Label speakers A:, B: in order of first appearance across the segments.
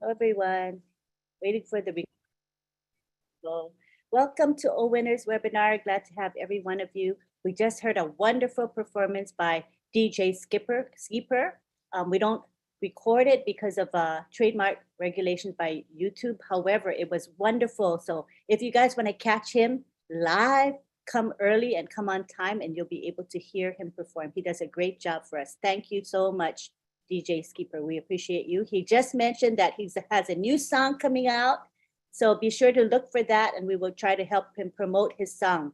A: everyone. Waiting for the recall. Welcome to OWinners webinar. Glad to have every one of you. We just heard a wonderful performance by DJ Skipper. We don't record it because of trademark regulations by YouTube. However, it was wonderful. So if you guys want to catch him live, come early and come on time, and you'll be able to hear him perform. He does a great job for us. Thank you so much, DJ Skipper. We appreciate you. He just mentioned that he has a new song coming out. So be sure to look for that, and we will try to help him promote his song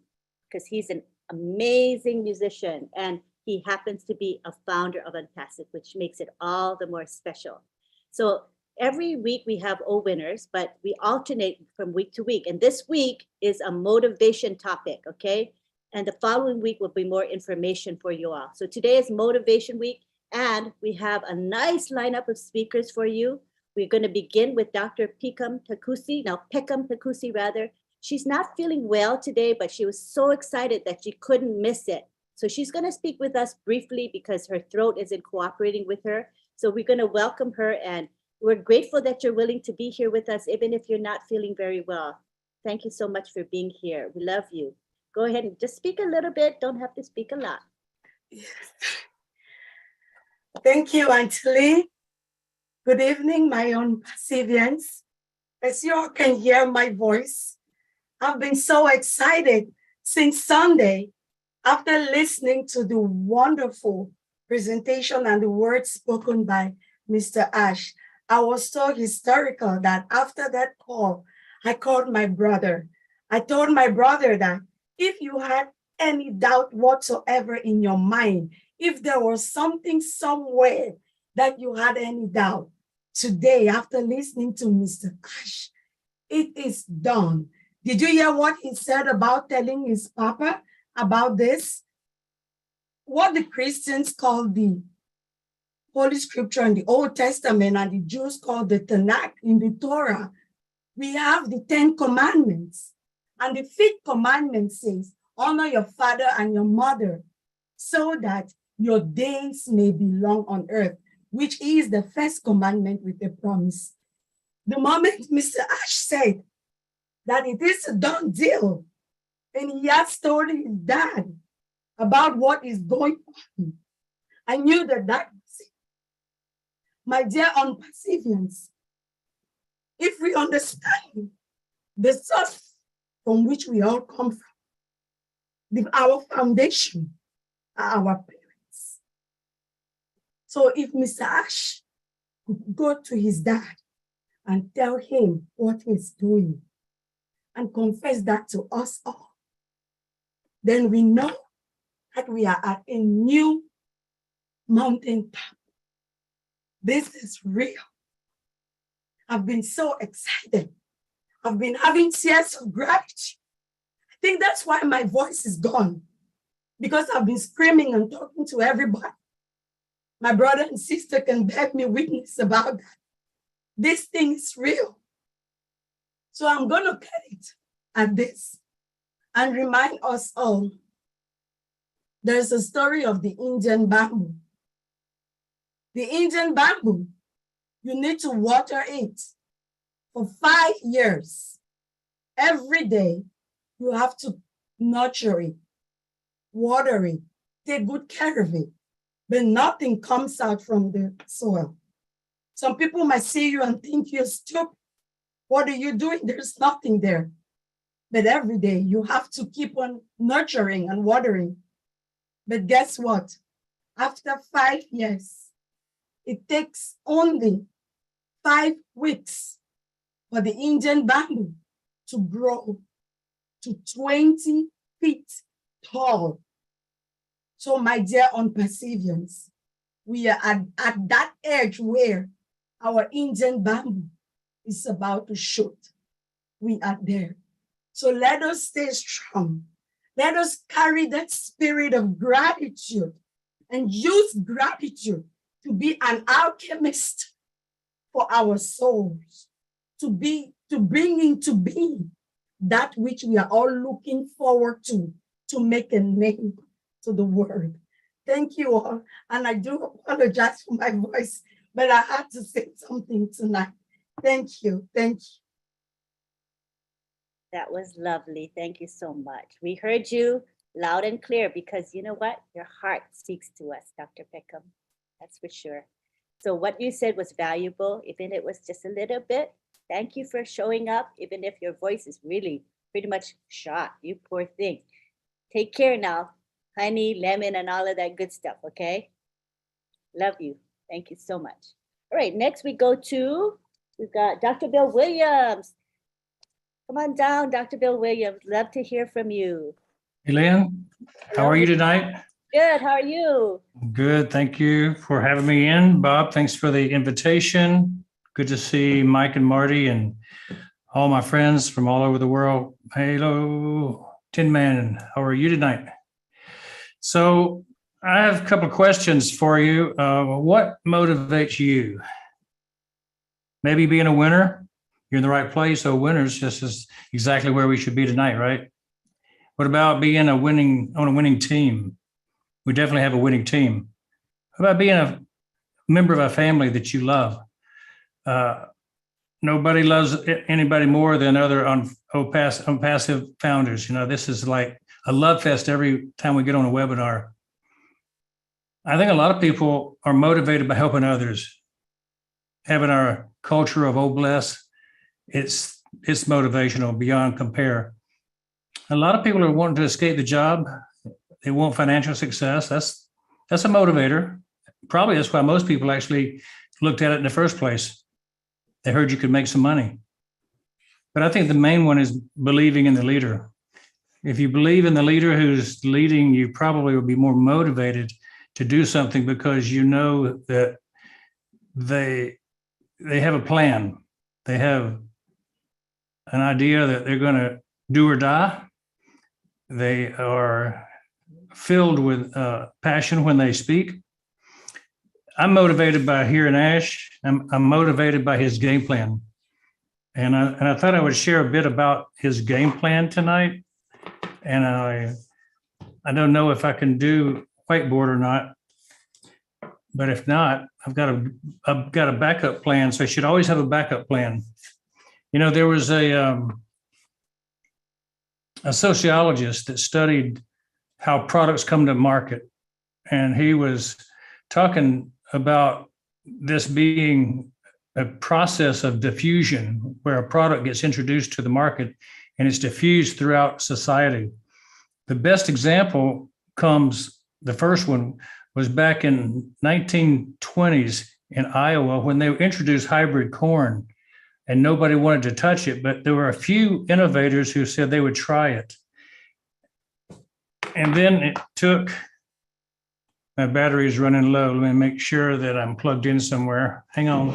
A: because he's an amazing musician, and he happens to be a founder of Unpassive, which makes it all the more special. So every week we have OWinners, but we alternate from week to week. And this week is a motivation topic, okay? And the following week will be more information for you all. So today is Motivation Week, and we have a nice lineup of speakers for you. We're going to begin with Dr. Peckham Takusi rather. She's not feeling well today, but she was so excited that she couldn't miss it. So she's going to speak with us briefly because her throat isn't cooperating with her. So we're going to welcome her, and we're grateful that you're willing to be here with us, even if you're not feeling very well. Thank you so much for being here. We love you. Go ahead and just speak a little bit. Don't have to speak a lot.
B: Yes. Thank you, Auntie Lee. Good evening, my own Pacifians. As you all can hear my voice, I've been so excited since Sunday after listening to the wonderful presentation and the words spoken by Mr. Ash. I was so hysterical that after that call, I called my brother. I told my brother that if you had any doubt whatsoever in your mind, if there was something somewhere that you had any doubt, today, after listening to Mr. Ash, it is done. Did you hear what he said about telling his papa about this? What the Christians call the Holy Scripture in the Old Testament and the Jews call the Tanakh in the Torah. We have the 10 Commandments. And the 5th commandment says, honor your father and your mother so that your days may be long on earth, which is the first commandment with a promise. The moment Mr. Ash said that it is a done deal, and he has told his dad about what is going on, I knew that that was it. My dear Unpacifians, if we understand the source from which we all come from, our foundation are our parents. So if Mr. Ash could go to his dad and tell him what he's doing and confess that to us all, then we know that we are at a new mountaintop. This is real. I've been so excited. I've been having tears of gratitude. I think that's why my voice is gone, because I've been screaming and talking to everybody. My brother and sister can bear me witness about that. This thing is real. So I'm going to get it at this and remind us all. There's a story of the Indian bamboo. The Indian bamboo, you need to water it for 5 years. Every day, you have to nurture it, water it, take good care of it, but nothing comes out from the soil. Some people might see you and think you're stupid. What are you doing? There's nothing there. But every day, you have to keep on nurturing and watering. But guess what? After 5 years, it takes only 5 weeks for the Indian bamboo to grow to 20 feet tall. So my dear Unpacifians, we are at that edge where our Indian bamboo is about to shoot. We are there. So let us stay strong. Let us carry that spirit of gratitude and use gratitude to be an alchemist for our souls, to bring into being that which we are all looking forward to make a name to the world. Thank you all. And I do apologize for my voice, but I had to say something tonight. Thank you. Thank you.
A: That was lovely. Thank you so much. We heard you loud and clear because you know what? Your heart speaks to us, Dr. Peckham. That's for sure. So, what you said was valuable, even if it was just a little bit. Thank you for showing up, even if your voice is really pretty much shot. You poor thing. Take care now. Honey, lemon, and all of that good stuff, okay? Love you. Thank you so much. All right, next we've got Dr. Bill Williams. Come on down, Dr. Bill Williams. Love to hear from you.
C: Hey, Lynn, how are you tonight?
A: Good. How are you?
C: Good. Thank you for having me in. Bob, thanks for the invitation. Good to see Mike and Marty and all my friends from all over the world. Hello, Tin Man. How are you tonight? So I have a couple of questions for you. What motivates you? Maybe being a winner. You're in the right place. So winners, this is exactly where we should be tonight, right? What about being on a winning team? We definitely have a winning team. How about being a member of a family that you love? Nobody loves anybody more than other passive founders. You know, this is like a love fest every time we get on a webinar. I think a lot of people are motivated by helping others. Having our culture of bless, it's motivational beyond compare. A lot of people are wanting to escape the job. They want financial success. That's a motivator. Probably that's why most people actually looked at it in the first place. They heard you could make some money. But I think the main one is believing in the leader. If you believe in the leader who's leading, you probably will be more motivated to do something because you know that they have a plan. They have an idea that they're going to do or die. They are filled with passion when they speak. I'm motivated by Here Ash. I'm motivated by his game plan. And I thought I would share a bit about his game plan tonight. And I don't know if I can do whiteboard or not. But if not, I've got a backup plan. So I should always have a backup plan. You know, there was a sociologist that studied how products come to market. And he was talking about this being a process of diffusion where a product gets introduced to the market and it's diffused throughout society. The best example the first one was back in 1920s in Iowa when they introduced hybrid corn and nobody wanted to touch it, but there were a few innovators who said they would try it. And then it took, my battery is running low. Let me make sure that I'm plugged in somewhere. Hang on.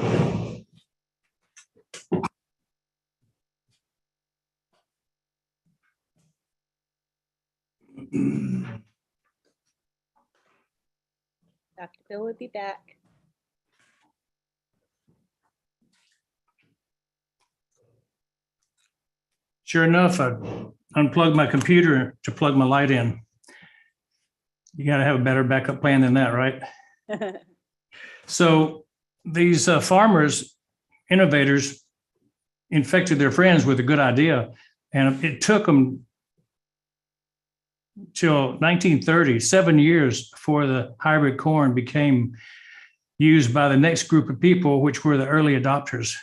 A: Dr. Bill will be back.
C: Sure enough, I unplugged my computer to plug my light in. You got to have a better backup plan than that, right? So these farmers, innovators, infected their friends with a good idea. And it took them till 1930, 7 years before the hybrid corn became used by the next group of people, which were the early adopters.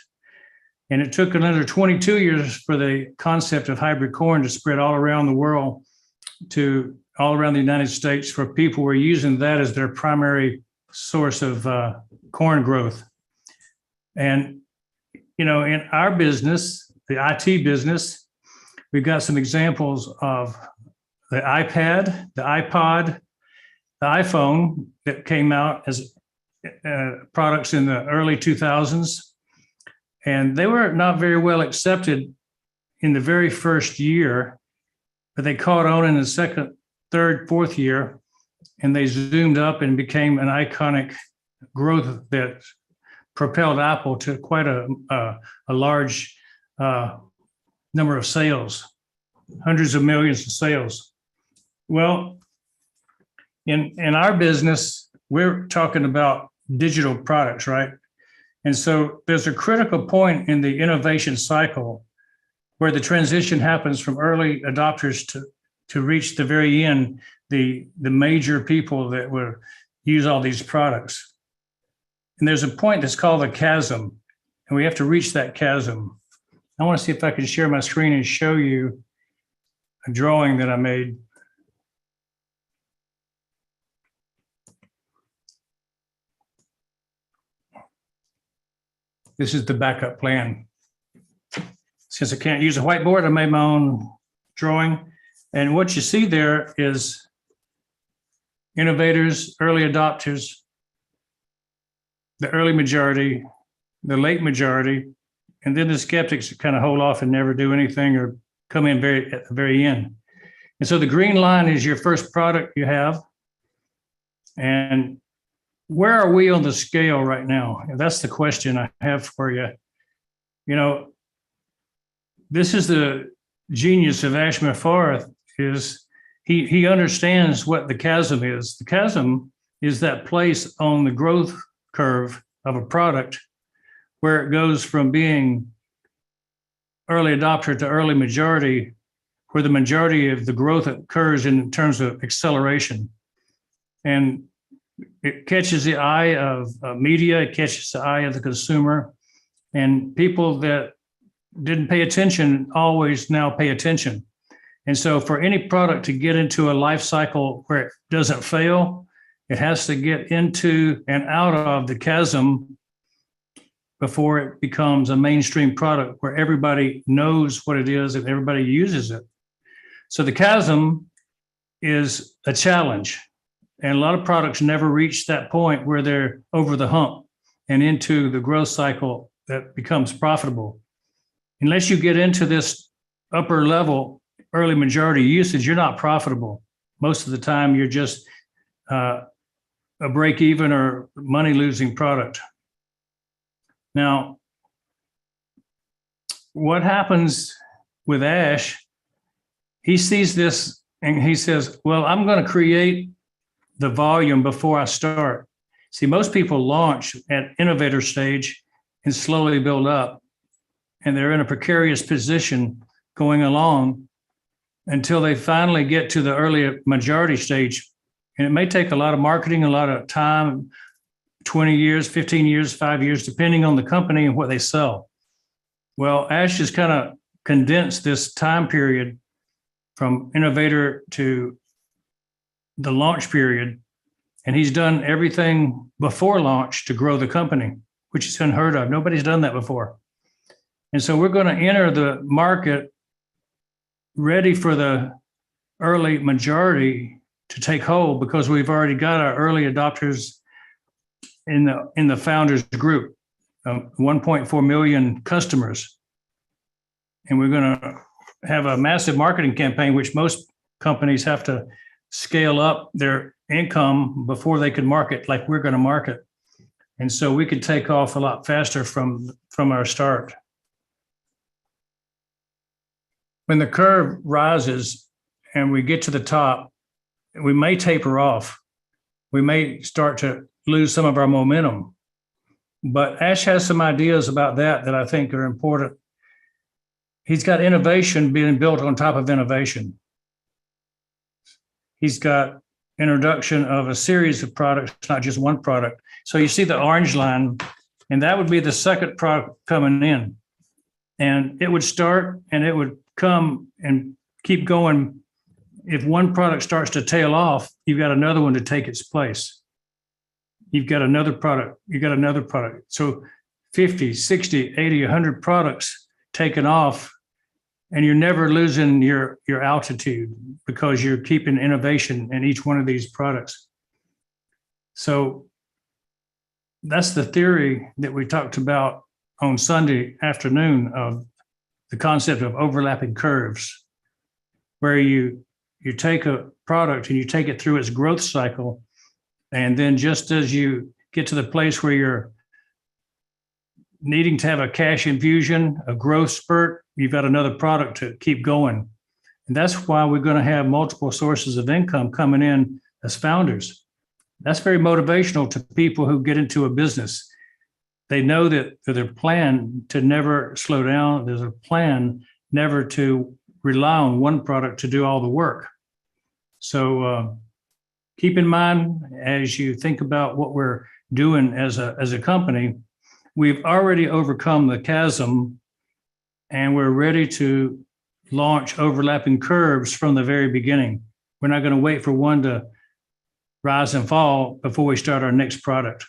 C: And it took another 22 years for the concept of hybrid corn to spread all around the world, to all around the United States, for people who were using that as their primary source of corn growth. And, you know, in our business, the IT business, we've got some examples of the iPad, the iPod, the iPhone that came out as products in the early 2000s. And they were not very well accepted in the very first year, but they caught on in the second, third, fourth year, and they zoomed up and became an iconic growth that propelled Apple to quite a large number of sales, hundreds of millions of sales. Well, in our business, we're talking about digital products, right? And so there's a critical point in the innovation cycle where the transition happens from early adopters to reach the very end, the major people that will use all these products. And there's a point that's called the chasm, and we have to reach that chasm. I want to see if I can share my screen and show you a drawing that I made. This is the backup plan. Since I can't use a whiteboard, I made my own drawing. And what you see there is innovators, early adopters, the early majority, the late majority, and then the skeptics that kind of hold off and never do anything or come in at the very end. And so the green line is your first product you have. And where are we on the scale right now? That's the question I have for you. You know, this is the genius of Ash Mafarth, is he understands what the chasm is. The chasm is that place on the growth curve of a product where it goes from being early adopter to early majority, where the majority of the growth occurs in terms of acceleration. And it catches the eye of media, it catches the eye of the consumer, and people that didn't pay attention always now pay attention. And so for any product to get into a life cycle where it doesn't fail, it has to get into and out of the chasm before it becomes a mainstream product where everybody knows what it is and everybody uses it. So the chasm is a challenge. And a lot of products never reach that point where they're over the hump and into the growth cycle that becomes profitable. Unless you get into this upper level, early majority usage, you're not profitable. Most of the time, you're just a break even or money losing product. Now, what happens with Ash, he sees this and he says, well, I'm going to create the volume before I start. See, most people launch at innovator stage and slowly build up, and they're in a precarious position going along until they finally get to the early majority stage. And it may take a lot of marketing, a lot of time, 20 years, 15 years, 5 years, depending on the company and what they sell. Well, Ash has kind of condensed this time period from innovator to the launch period. And he's done everything before launch to grow the company, which is unheard of. Nobody's done that before. And so we're going to enter the market ready for the early majority to take hold because we've already got our early adopters in the founders group, 1.4 million customers. And we're going to have a massive marketing campaign, which most companies have to scale up their income before they can market like we're going to market. And so we could take off a lot faster from our start. When the curve rises and we get to the top, we may taper off. We may start to lose some of our momentum. But Ash has some ideas about that I think are important. He's got innovation being built on top of innovation. He's got introduction of a series of products, not just one product. So you see the orange line, and that would be the second product coming in. And it would start and it would come and keep going. If one product starts to tail off, you've got another one to take its place. You've got another product, you've got another product. So 50, 60, 80, 100 products taken off, and you're never losing your altitude because you're keeping innovation in each one of these products. So that's the theory that we talked about on Sunday afternoon of the concept of overlapping curves, where you take a product and you take it through its growth cycle. And then just as you get to the place where you're needing to have a cash infusion, a growth spurt, you've got another product to keep going. And that's why we're going to have multiple sources of income coming in as founders. That's very motivational to people who get into a business. they know that their plan to never slow down. There's a plan never to rely on one product to do all the work. So keep in mind, as you think about what we're doing as a company, we've already overcome the chasm, and we're ready to launch overlapping curves from the very beginning. We're not going to wait for one to rise and fall before we start our next product.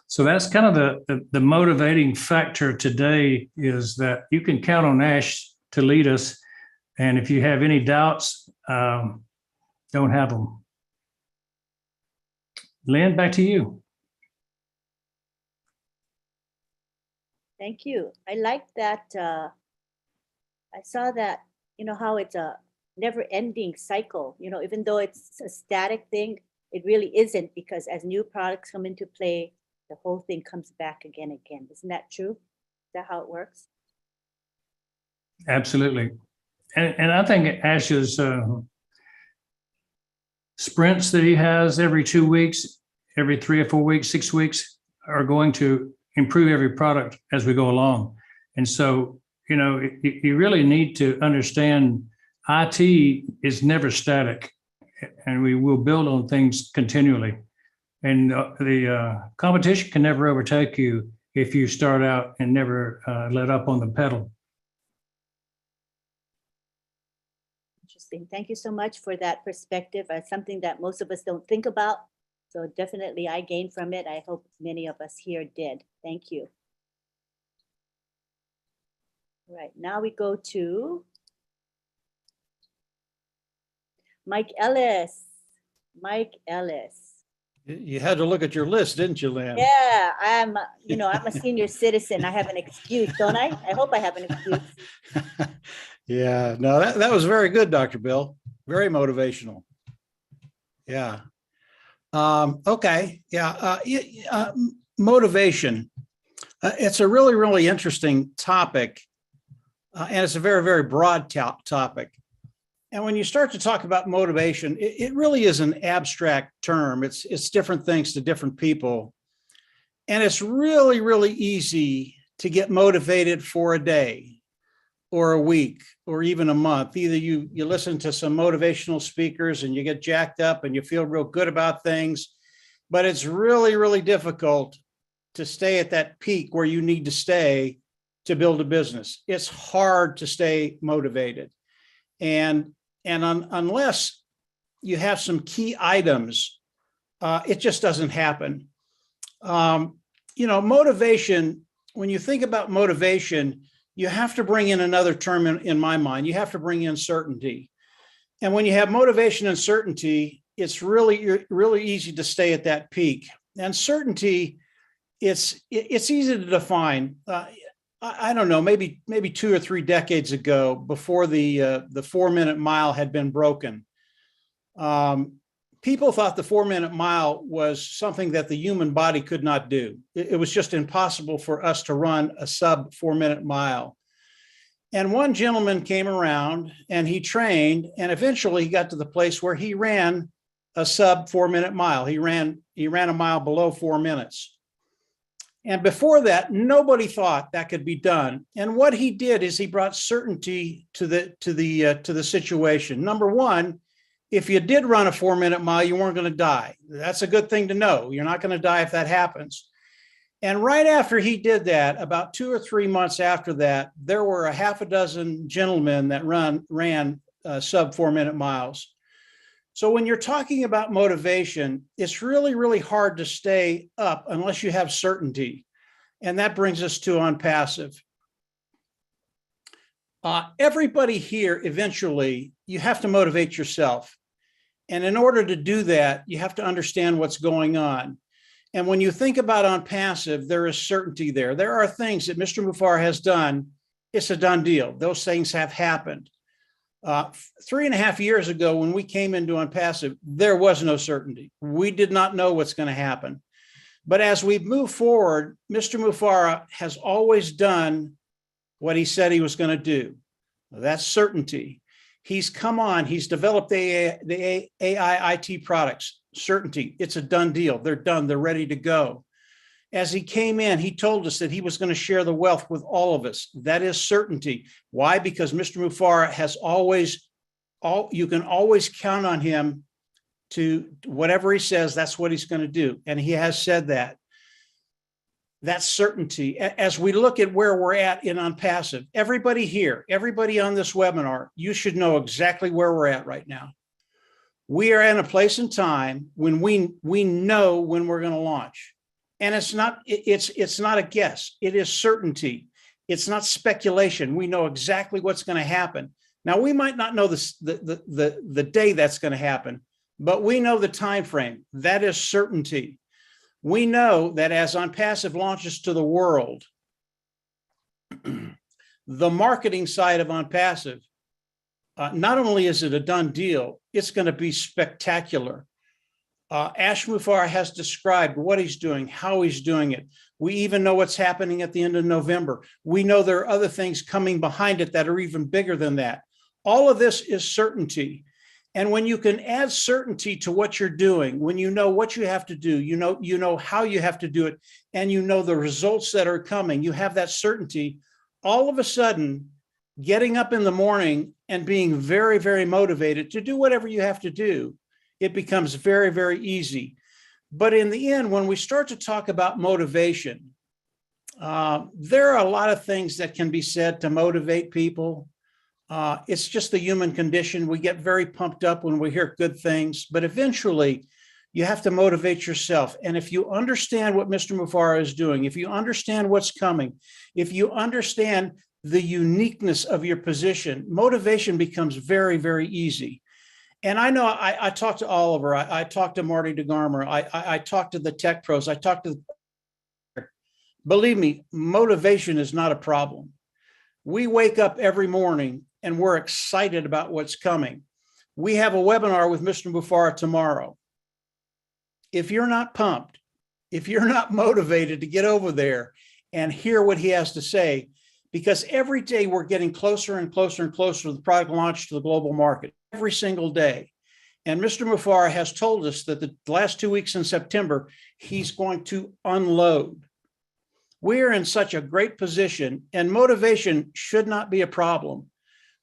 C: So that's kind of the motivating factor today, is that you can count on Ash to lead us. And if you have any doubts, don't have them. Lynn, back to you.
A: Thank you. I like that. I saw that, how it's a never ending cycle, even though it's a static thing, it really isn't, because as new products come into play, the whole thing comes back again. Isn't that true? Is that how it works?
C: Absolutely. And I think Ash's sprints that he has every 2 weeks, every 3 or 4 weeks, 6 weeks, are going to improve every product as we go along. And so, you really need to understand IT is never static, and we will build on things continually. And the competition can never overtake you if you start out and never let up on the pedal.
A: Interesting. Thank you so much for that perspective. Something that most of us don't think about. So definitely I gained from it. I hope many of us here did. Thank you. All right, now we go to Mike Ellis. Mike Ellis.
D: You had to look at your list, didn't you, Lynn?
A: Yeah, I'm a senior citizen. I have an excuse, don't I? I hope I have an excuse.
D: Yeah, no, that was very good, Dr. Bill. Very motivational. Yeah. Okay. Yeah. Motivation. It's a really, really interesting topic. And it's a very, very broad topic. And when you start to talk about motivation, it really is an abstract term. It's different things to different people. And it's really, really easy to get motivated for a day or a week or even a month. Either you listen to some motivational speakers and you get jacked up and you feel real good about things, but it's really, really difficult to stay at that peak where you need to stay to build a business. It's hard to stay motivated. And unless you have some key items, it just doesn't happen. Motivation, when you think about motivation, you have to bring in another term in my mind. You have to bring in certainty. And when you have motivation and certainty, it's really, really easy to stay at that peak. And certainty, it's easy to define. I don't know, maybe 2 or 3 decades ago, before the 4-minute mile had been broken, people thought the 4-minute mile was something that the human body could not do. It was just impossible for us to run a sub 4-minute mile. And one gentleman came around and he trained, and eventually he got to the place where he ran a sub 4-minute mile. He ran a mile below 4 minutes. And before that, nobody thought that could be done. And what he did is he brought certainty to the situation. Number one, if you did run a 4-minute mile, you weren't going to die. That's a good thing to know. You're not going to die if that happens. And right after he did that, about 2 or 3 months after that, there were a half a dozen gentlemen that ran sub 4-minute miles. So when you're talking about motivation, it's really, really hard to stay up unless you have certainty. And that brings us to on passive. Everybody here, eventually, you have to motivate yourself. And in order to do that, you have to understand what's going on. And when you think about on passive, there is certainty there. There are things that Mr. Muffar has done. It's a done deal. Those things have happened. 3.5 years ago, when we came into OnPassive, there was no certainty. We did not know what's going to happen. But as we've moved forward, Mr. Muffar has always done what he said he was going to do. That's certainty. He's come on, he's developed the AI IT products, certainty. It's a done deal. They're done. They're ready to go. As he came in, he told us that he was going to share the wealth with all of us. That is certainty. Why? Because Mr. Mufareh has always, you can always count on him to whatever he says, that's what he's going to do. And he has said that. That's certainty. As we look at where we're at in OnPassive, everybody here, everybody on this webinar, you should know exactly where we're at right now. We are in a place and time when we know when we're going to launch. And it's not a guess. It is certainty. It's not speculation. We know exactly what's going to happen. Now, we might not know the day that's going to happen, but we know the time frame. That is certainty. We know that as OnPassive launches to the world, the marketing side of OnPassive, not only is it a done deal, it's going to be spectacular. Ash Mufareh has described what he's doing, how he's doing it. We even know what's happening at the end of November. We know there are other things coming behind it that are even bigger than that. All of this is certainty. And when you can add certainty to what you're doing, when you know what you have to do, you know how you have to do it, and you know the results that are coming, you have that certainty, all of a sudden, getting up in the morning and being very, very motivated to do whatever you have to do, it becomes very, very easy. But in the end, when we start to talk about motivation, there are a lot of things that can be said to motivate people. It's just the human condition. We get very pumped up when we hear good things, but eventually you have to motivate yourself. And if you understand what Mr. Mufareh is doing, if you understand what's coming, if you understand the uniqueness of your position, motivation becomes very, very easy. And I know I talked to Oliver, I talked to Marty DeGarmer, I talked to the tech pros, I talked to, believe me, motivation is not a problem. We wake up every morning and we're excited about what's coming. We have a webinar with Mr. Mufareh tomorrow. If you're not pumped, if you're not motivated to get over there and hear what he has to say, because every day we're getting closer and closer and closer to the product launch to the global market, every single day. And Mr. Mufareh has told us that the last 2 weeks in September, he's going to unload. We're in such a great position, and motivation should not be a problem.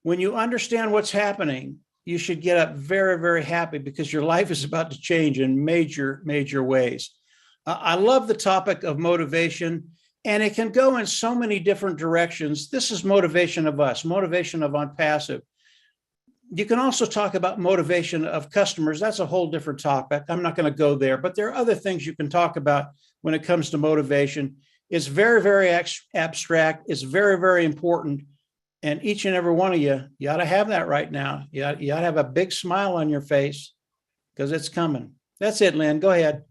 D: When you understand what's happening, you should get up very, very happy because your life is about to change in major, major ways. I love the topic of motivation, and it can go in so many different directions. This is motivation of us, motivation of OnPassive. You can also talk about motivation of customers. That's a whole different topic. I'm not going to go there, but there are other things you can talk about when it comes to motivation. It's very, very abstract. It's very, very important. And each and every one of you ought to have that right now. You ought to have a big smile on your face because it's coming. That's it, Lynn. Go ahead.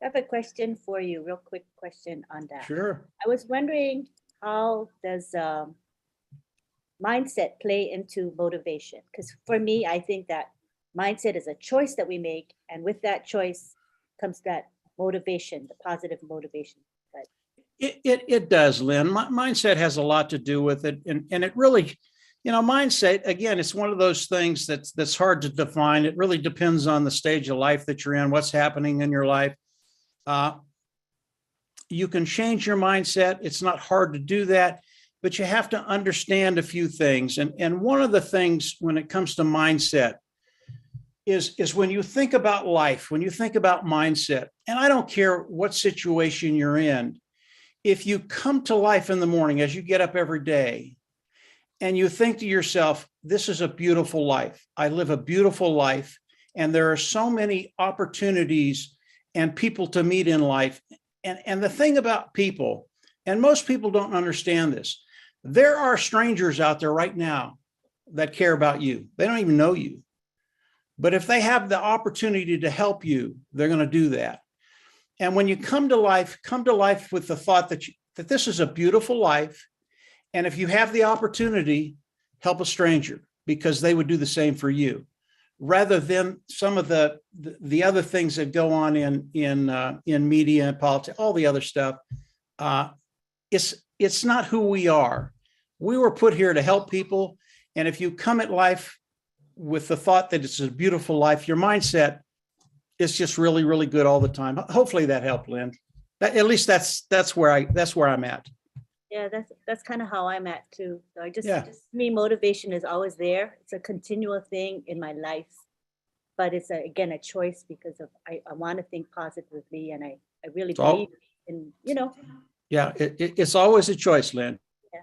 A: I have a question for you, real quick question on that.
D: Sure.
A: I was wondering, how does mindset play into motivation? Because for me, I think that mindset is a choice that we make. And with that choice comes that motivation, the positive motivation. But
D: it does, Lynn. Mindset has a lot to do with it. And it really, mindset, again, it's one of those things that's hard to define. It really depends on the stage of life that you're in, what's happening in your life. You can change your mindset. It's not hard to do that, but you have to understand a few things. And one of the things when it comes to mindset is when you think about life, when you think about mindset, and I don't care what situation you're in, if you come to life in the morning as you get up every day and you think to yourself, this is a beautiful life. I live a beautiful life, and there are so many opportunities and people to meet in life. And the thing about people, and most people don't understand this, there are strangers out there right now that care about you. They don't even know you. But if they have the opportunity to help you, they're going to do that. And when you come to life with the thought that this is a beautiful life. And if you have the opportunity, help a stranger because they would do the same for you, rather than some of the other things that go on in media and politics, all the other stuff. It's not who we are. We were put here to help people. And if you come at life with the thought that it's a beautiful life, your mindset is just really, really good all the time. Hopefully that helped, Lynn. At least that's where I'm at.
A: Yeah, that's kind of how I'm at too. So
D: Yeah.
A: just me, motivation is always there. It's a continual thing in my life, but it's again a choice because of I want to think positively, and I really
D: all-
A: believe in
D: Yeah, it's always a choice, Lynn.
A: Yeah.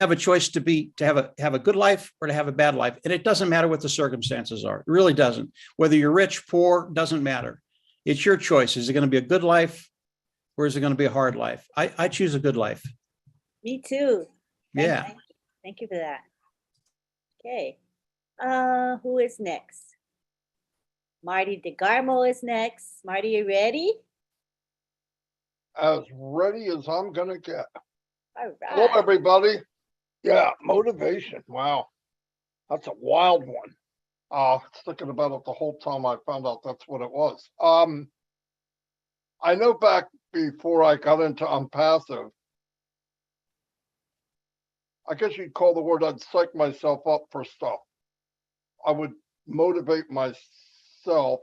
D: Have a choice to have a good life or to have a bad life, and it doesn't matter what the circumstances are. It really doesn't. Whether you're rich, poor, doesn't matter. It's your choice. Is it going to be a good life, or is it going to be a hard life? I choose a good life.
A: me too.
D: Yeah.
A: Thank you for that. Okay. Who is next? Marty DeGarmo is next. Marty, you ready?
E: As ready as I'm gonna get.
A: All
E: Hello,
A: right.
E: everybody. Yeah, motivation. Wow, that's a wild one. Thinking about it the whole time I found out that's what it was. I know back before I got into Unpassive, I guess you'd call the word I'd psych myself up for stuff. I would motivate myself.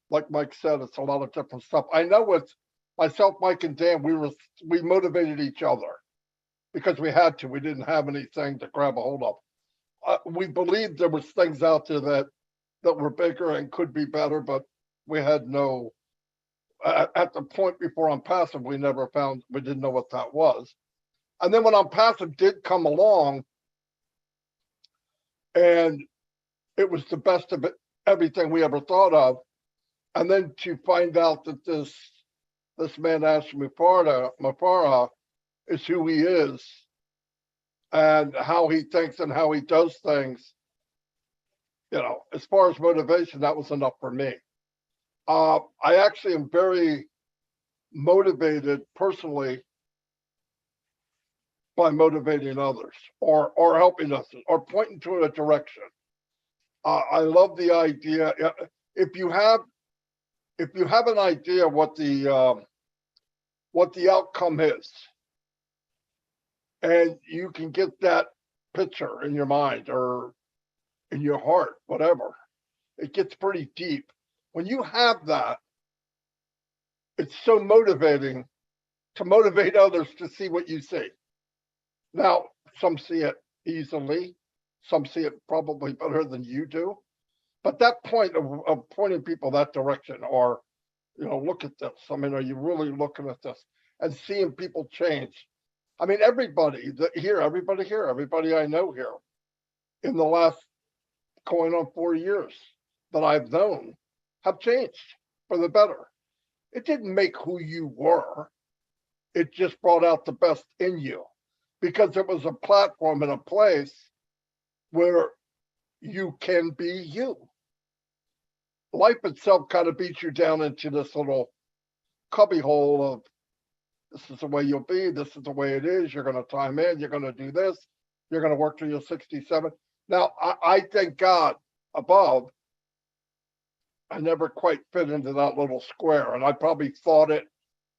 E: Like Mike said, it's a lot of different stuff. I know with myself, Mike, and Dan, we motivated each other because we had to. We didn't have anything to grab a hold of. We believed there was things out there that were bigger and could be better, but we had no. At the point before Unpassive, we didn't know what that was. And then when Unpassive did come along, and it was the best of it, everything we ever thought of. And then to find out that this man Ash Mufara is who he is and how he thinks and how he does things, as far as motivation, that was enough for me. I actually am very motivated personally by motivating others or helping us or pointing to a direction. I love the idea. If you have an idea what the outcome is, and you can get that picture in your mind or in your heart, whatever, it gets pretty deep. When you have that, it's so motivating to motivate others to see what you see. Now, some see it easily, some see it probably better than you do. But that point of pointing people that direction, or, look at this. I mean, are you really looking at this and seeing people change? I mean, everybody I know here in the last going on 4 years that I've known have changed for the better. It didn't make who you were. It just brought out the best in you because it was a platform and a place where you can be you. Life itself kind of beats you down into this little cubbyhole of this is the way you'll be, this is the way it is, you're going to time in, you're going to do this, you're going to work till you're 67. Now, I thank God above, I never quite fit into that little square, and I probably thought it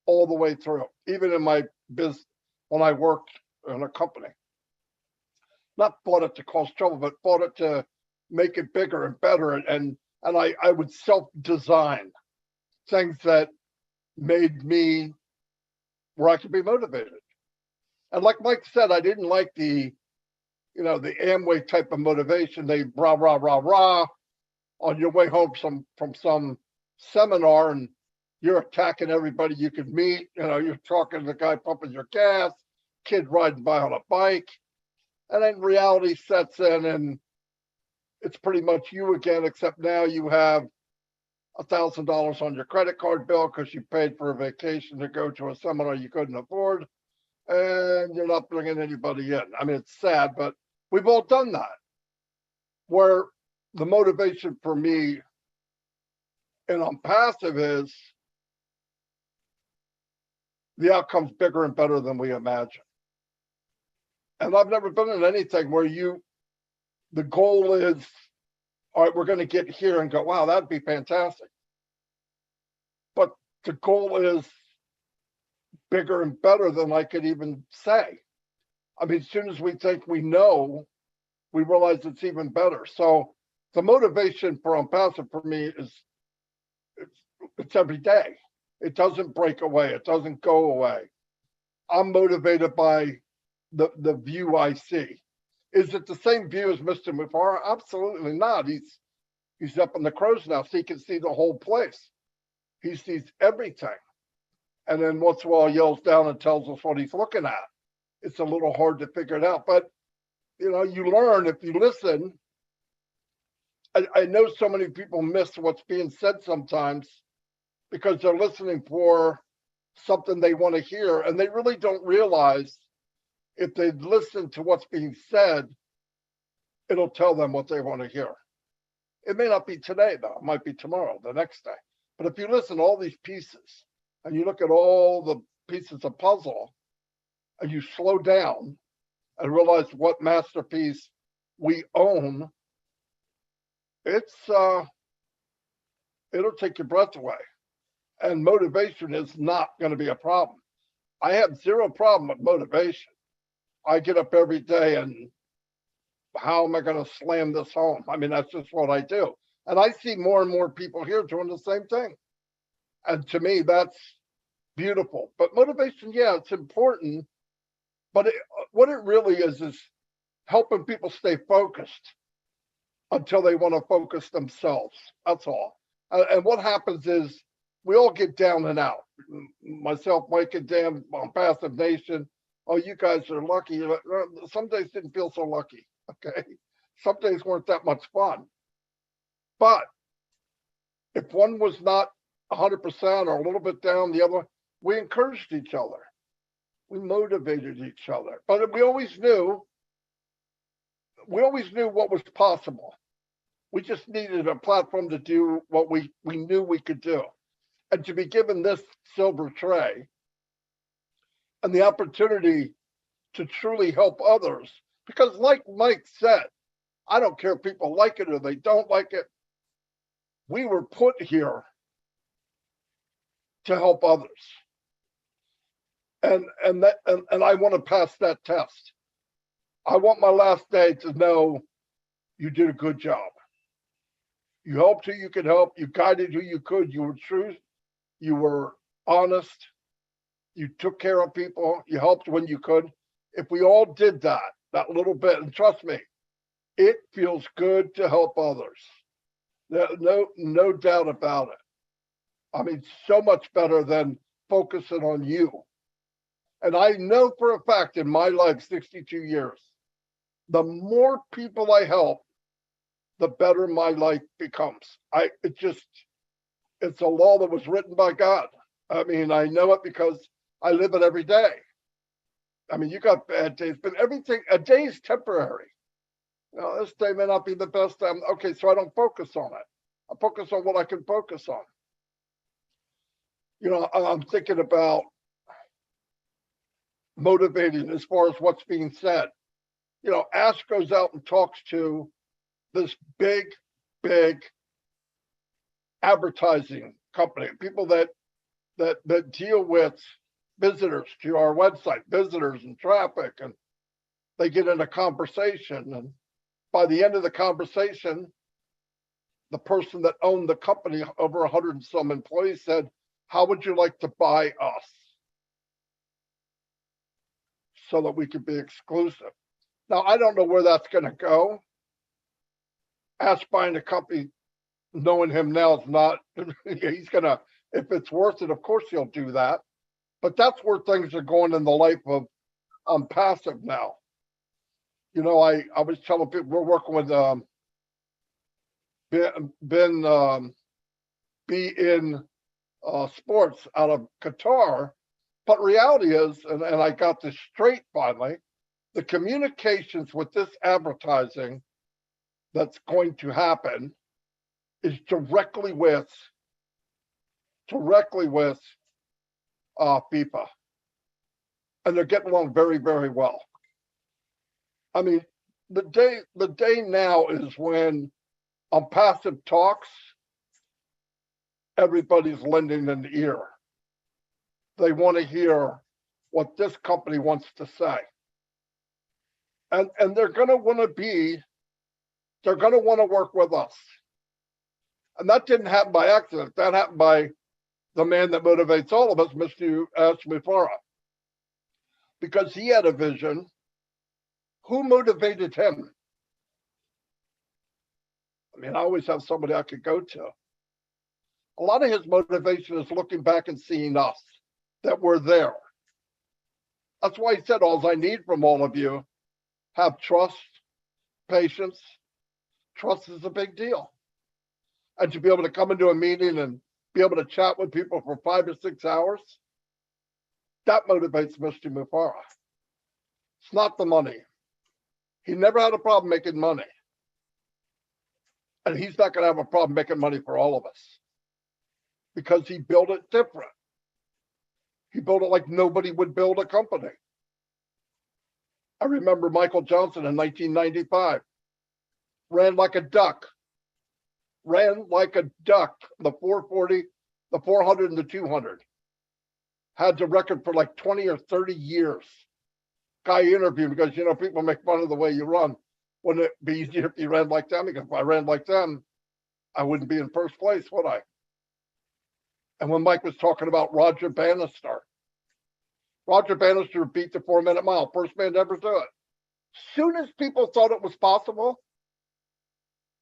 E: all the way through, even in my business when I worked in a company. Not thought it to cause trouble, but thought it to make it bigger and better, and I would self-design things that made me where I could be motivated. And like Mike said, I didn't like the Amway type of motivation. They rah, rah, rah, rah on your way home from some seminar, and you're attacking everybody you could meet. You're talking to the guy pumping your gas, kid riding by on a bike. And then reality sets in, and it's pretty much you again, except now you have $1,000 on your credit card bill because you paid for a vacation to go to a seminar you couldn't afford, and you're not bringing anybody in. I mean, it's sad, but we've all done that. Where the motivation for me and Unpassive is the outcome's bigger and better than we imagine. And I've never been in anything where the goal is, all right, we're going to get here and go, wow, that'd be fantastic. But the goal is bigger and better than I could even say. I mean, as soon as we think we know, we realize it's even better. So the motivation for Unpassive for me is it's every day. It doesn't break away. It doesn't go away. I'm motivated by the view I see. Is it the same view as Mr. Mufara? Absolutely not. He's up in the crow's nest. He can see the whole place. He sees everything. And then once in a while yells down and tells us what he's looking at. It's a little hard to figure it out. But you know, you learn if you listen. I know so many people miss what's being said sometimes because they're listening for something they want to hear, and they really don't realize if they listen to what's being said, it'll tell them what they want to hear. It may not be today, though. It might be tomorrow, the next day. But if you listen to all these pieces and you look at all the pieces of puzzle and you slow down and realize what masterpiece we own, it'll take your breath away. And motivation is not going to be a problem. I have zero problem with motivation. I get up every day and how am I going to slam this home? I mean, that's just what I do. And I see more and more people here doing the same thing. And to me, that's beautiful. But motivation, yeah, it's important. But what it really is helping people stay focused until they want to focus themselves. That's all. And what happens is we all get down and out. Myself, Mike, and Dan on Passive Nation. Oh, you guys are lucky. Some days didn't feel so lucky. Okay. Some days weren't that much fun. But if one was not 100% or a little bit down, the other, we encouraged each other. We motivated each other. But we always knew what was possible. We just needed a platform to do what we knew we could do. And to be given this silver tray and the opportunity to truly help others, because like Mike said, I don't care if people like it or they don't like it. We were put here to help others. And I want to pass that test. I want my last day to know you did a good job. You helped who you could help. You guided who you could. You were true. You were honest. You took care of people. You helped when you could. If we all did that little bit, and trust me, it feels good to help others. No doubt about it. I mean, so much better than focusing on you. And I know for a fact in my life, 62 years, the more people I help, the better my life becomes. It's a law that was written by God. I mean, I know it because I live it every day. I mean, you got bad days, but a day is temporary. You know, this day may not be the best time. Okay, so I don't focus on it. I focus on what I can focus on. You know, I'm thinking about motivating as far as what's being said. You know, Ash goes out and talks to this big advertising company, people that deal with visitors to our website, visitors and traffic, and they get in a conversation. And by the end of the conversation, the person that owned the company, over 100 and some employees, said, "How would you like to buy us so that we could be exclusive?" Now, I don't know where that's going to go. Ask buying a company, knowing him now, is not, he's going to, if it's worth it, of course he'll do that. But that's where things are going in the life of Passive now. You know, I was telling people we're working with Ben Be In Sports out of Qatar. But reality is, and I got this straight finally, the communications with this advertising that's going to happen is directly with FIFA. And they're getting along very, very well. I mean, the day now is when on Passive talks, everybody's lending an ear. They want to hear what this company wants to say. And they're going to want to work with us. And that didn't happen by accident. That happened by the man that motivates all of us, Mr. Mufara. Because he had a vision. Who motivated him? I mean, I always have somebody I could go to. A lot of his motivation is looking back and seeing us, that we're there. That's why he said, all I need from all of you, have trust, patience. Trust is a big deal. And to be able to come into a meeting and be able to chat with people for 5 or 6 hours, that motivates Mr. Mufara. It's not the money. He never had a problem making money. And he's not going to have a problem making money for all of us because he built it different. He built it like nobody would build a company. I remember Michael Johnson in 1995 ran like a duck, the 440, the 400, and the 200. Had the record for like 20 or 30 years. Guy interviewed because, you know, people make fun of the way you run. Wouldn't it be easier if you ran like them? Because if I ran like them, I wouldn't be in first place, would I? And when Mike was talking about Roger Bannister beat the 4-minute mile, first man to ever do it. Soon as people thought it was possible,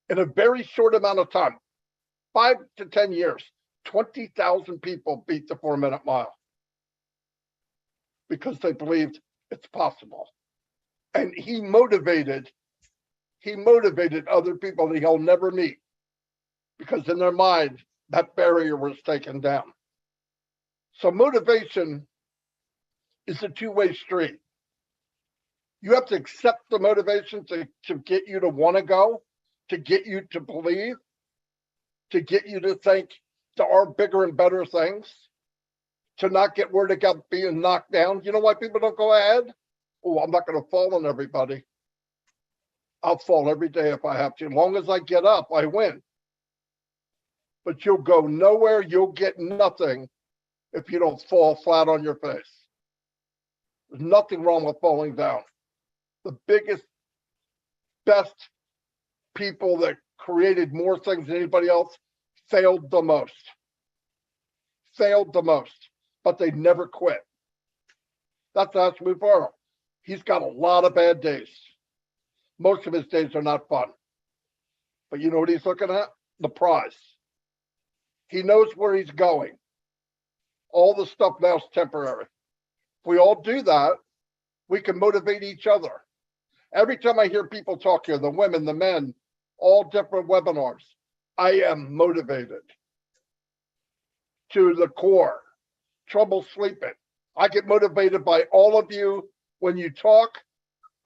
E: in a very short amount of time, 5 to 10 years, 20,000 people beat the 4-minute mile because they believed it's possible. And he motivated other people that he'll never meet because in their mind, that barrier was taken down. So motivation is a two-way street. You have to accept the motivation to get you to want to go, to get you to believe, to get you to think there are bigger and better things, to not get worried about being knocked down. You know why people don't go ahead? Oh, I'm not going to fall on everybody. I'll fall every day if I have to. As long as I get up, I win. But you'll go nowhere, you'll get nothing if you don't fall flat on your face. There's nothing wrong with falling down. The biggest, best people that created more things than anybody else failed the most. But they never quit. That's Mufara. He's got a lot of bad days. Most of his days are not fun. But you know what he's looking at? The prize. He knows where he's going. All the stuff now is temporary. If we all do that, we can motivate each other. Every time I hear people talk here, the women, the men, all different webinars, I am motivated to the core. Trouble sleeping. I get motivated by all of you when you talk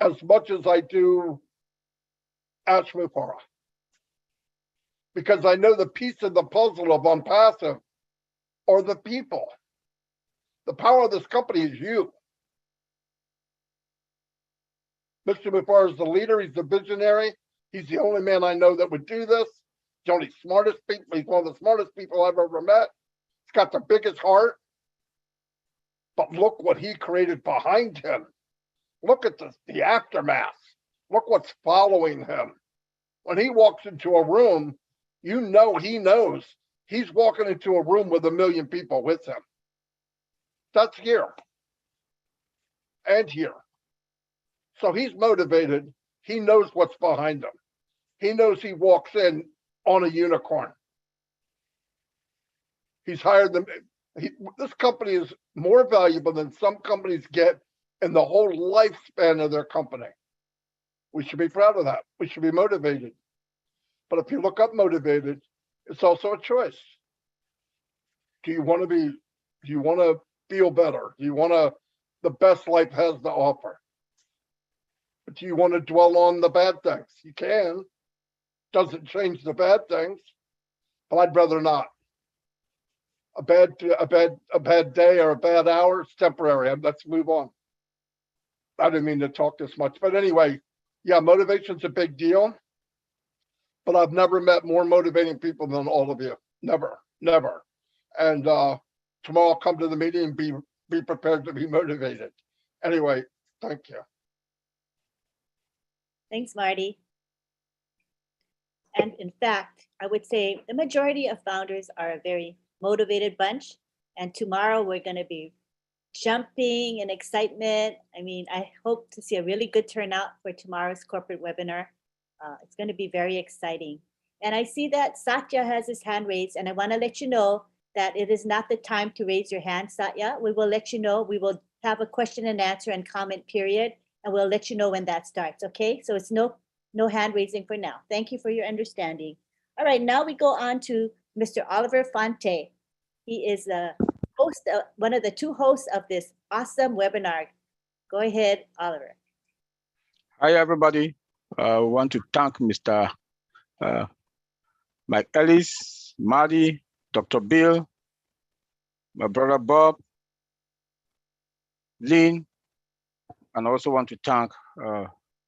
E: as much as I do Ash Mufara. Because I know the piece of the puzzle of Unpassive are the people. The power of this company is you. Mr. Mufara is the leader. He's the visionary. He's the only man I know that would do this. He's one of the smartest people. He's one of the smartest people I've ever met. He's got the biggest heart. But look what he created behind him. Look at the aftermath. Look what's following him. When he walks into a room, you know he knows he's walking into a room with 1 million people with him. That's here and here. So he's motivated. He knows what's behind him. He knows he walks in on a unicorn. He's hired them. This company is more valuable than some companies get in the whole lifespan of their company. We should be proud of that. We should be motivated. But if you look up motivated, it's also a choice. Do you want to feel better? Do you want the best life has to offer? But do you want to dwell on the bad things? You can. Doesn't change the bad things, but I'd rather not. A bad day or a bad hour, it's temporary. Let's move on. I didn't mean to talk this much, but anyway, yeah, motivation's a big deal. But I've never met more motivating people than all of you. Never. And tomorrow I'll come to the meeting and be prepared to be motivated. Anyway, thank you.
A: Thanks, Marty. And in fact, I would say the majority of founders are a very motivated bunch. And tomorrow we're going to be jumping in excitement. I mean, I hope to see a really good turnout for tomorrow's corporate webinar. It's going to be very exciting. And I see that Satya has his hand raised, and I want to let you know that it is not the time to raise your hand, Satya. We will let you know. We will have a question and answer and comment period, and we'll let you know when that starts, okay? So it's no hand raising for now. Thank you for your understanding. All right, now we go on to Mr. Oliver Fonte. He is the host, one of the two hosts of this awesome webinar. Go ahead, Oliver.
F: Hi, everybody. I want to thank Mr. Mike Ellis, Marty, Dr. Bill, my brother Bob, Lynn, and I also want to thank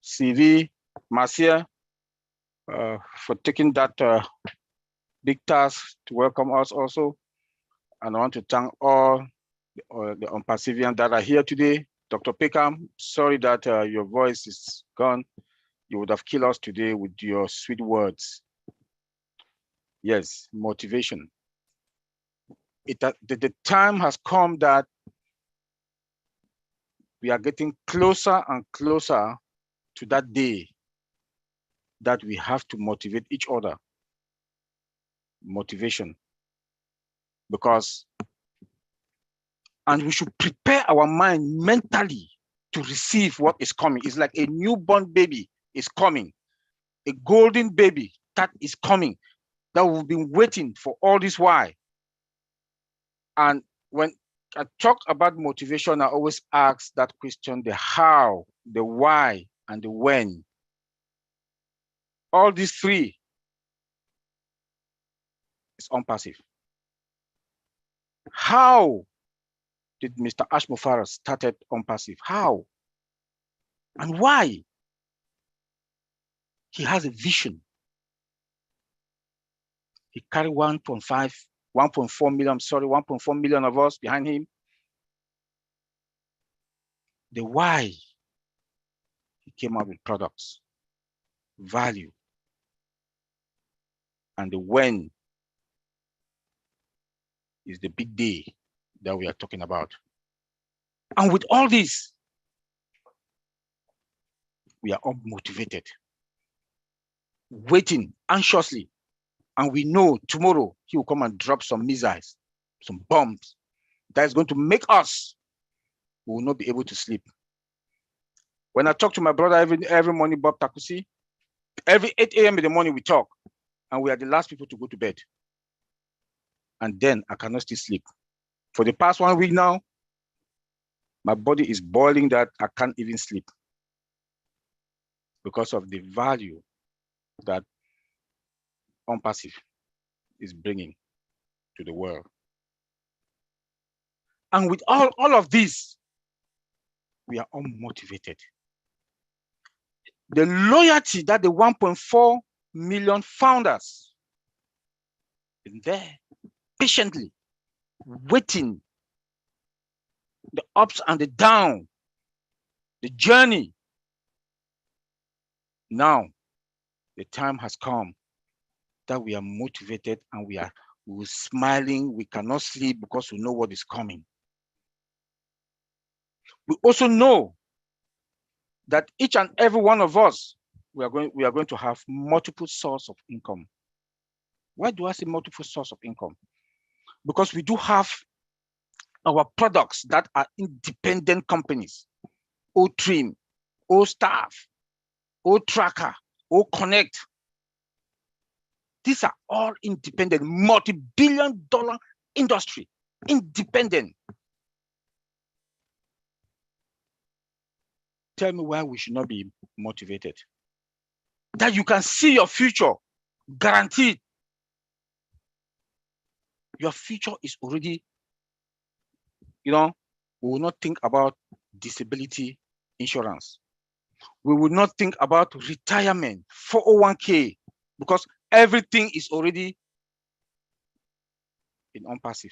F: CV, Marcia, for taking that big task to welcome us also. And I want to thank all the Unperseverance that are here today. Dr. Peckham, sorry that your voice is gone. You would have killed us today with your sweet words. Yes, motivation. The time has come that we are getting closer and closer to that day that we have to motivate each other. Motivation. And we should prepare our mind mentally to receive what is coming. It's like a newborn baby is coming, a golden baby that is coming, that we've been waiting for all this while. And when I talk about motivation, I always ask that question, the how, the why, and the when. All these three is unpassive. How did Mr. Ashmofara started unpassive? How? And why? He has a vision. He carried 1.4 million of us behind him. The why, he came out with products, value, and the when is the big day that we are talking about. And with all this, we are all motivated, waiting anxiously. And we know tomorrow he will come and drop some missiles, some bombs that is going to make us, we will not be able to sleep. When I talk to my brother every morning, Bob Takusi, every 8 a.m. in the morning we talk, and we are the last people to go to bed. And then I cannot still sleep. For the past 1 week now, my body is boiling that I can't even sleep because of the value that unpassive is bringing to the world. And with all of this, we are unmotivated. The loyalty that the 1.4 million founders in there patiently waiting, the ups and the downs, the journey. Now, the time has come that we are motivated and we're smiling. We cannot sleep because we know what is coming. We also know that each and every one of us, we are going to have multiple sources of income. Why do I say multiple sources of income? Because we do have our products that are independent companies, O-Trim, O-Staff, O-Tracker, O-Connect. These are all independent, multi-billion-dollar industry, independent. Tell me why we should not be motivated. That you can see your future guaranteed. Your future is already, we will not think about disability insurance. We will not think about retirement, 401k, because everything is already in unpassive.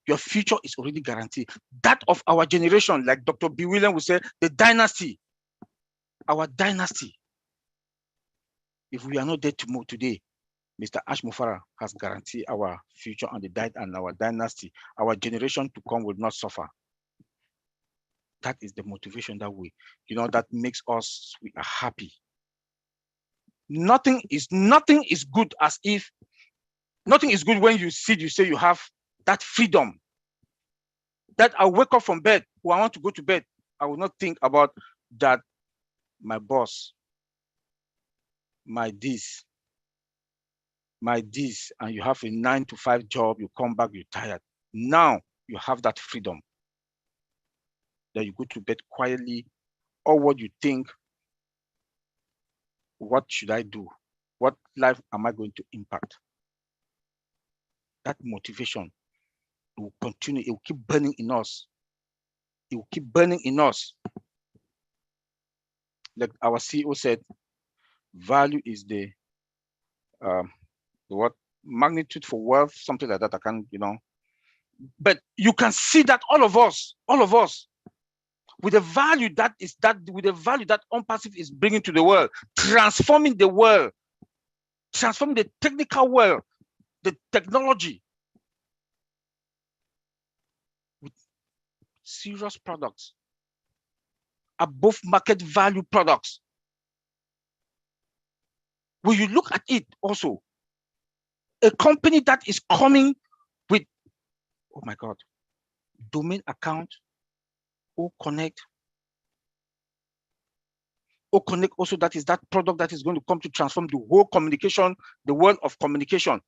F: Your future is already guaranteed. That of our generation, like Dr. B. William would say, the dynasty. our dynasty. If we are not there to move today, Mr. Ash Mufara has guaranteed our future and our dynasty, our generation to come will not suffer. That is the motivation that that makes us, we are happy. Nothing is good as if, nothing is good when you say you have that freedom. That I wake up from bed, I want to go to bed. I will not think about that my boss, my this, and you have a 9-to-5 job, you come back, you're tired. Now you have that freedom that you go to bed quietly, or what you think, what should I do? What life am I going to impact? That motivation, it will continue, it will keep burning in us. It will keep burning in us. Like our CEO said, value is the what magnitude for wealth, something like that. I can't, but you can see that all of us, with the value that OnPassive is bringing to the world, transforming the world, transforming the technical world, the technology with serious products, above market value products. When you look at it also, a company that is coming with, oh my God, domain account, OConnect also, that is that product that is going to come to transform the whole communication, the world of communication.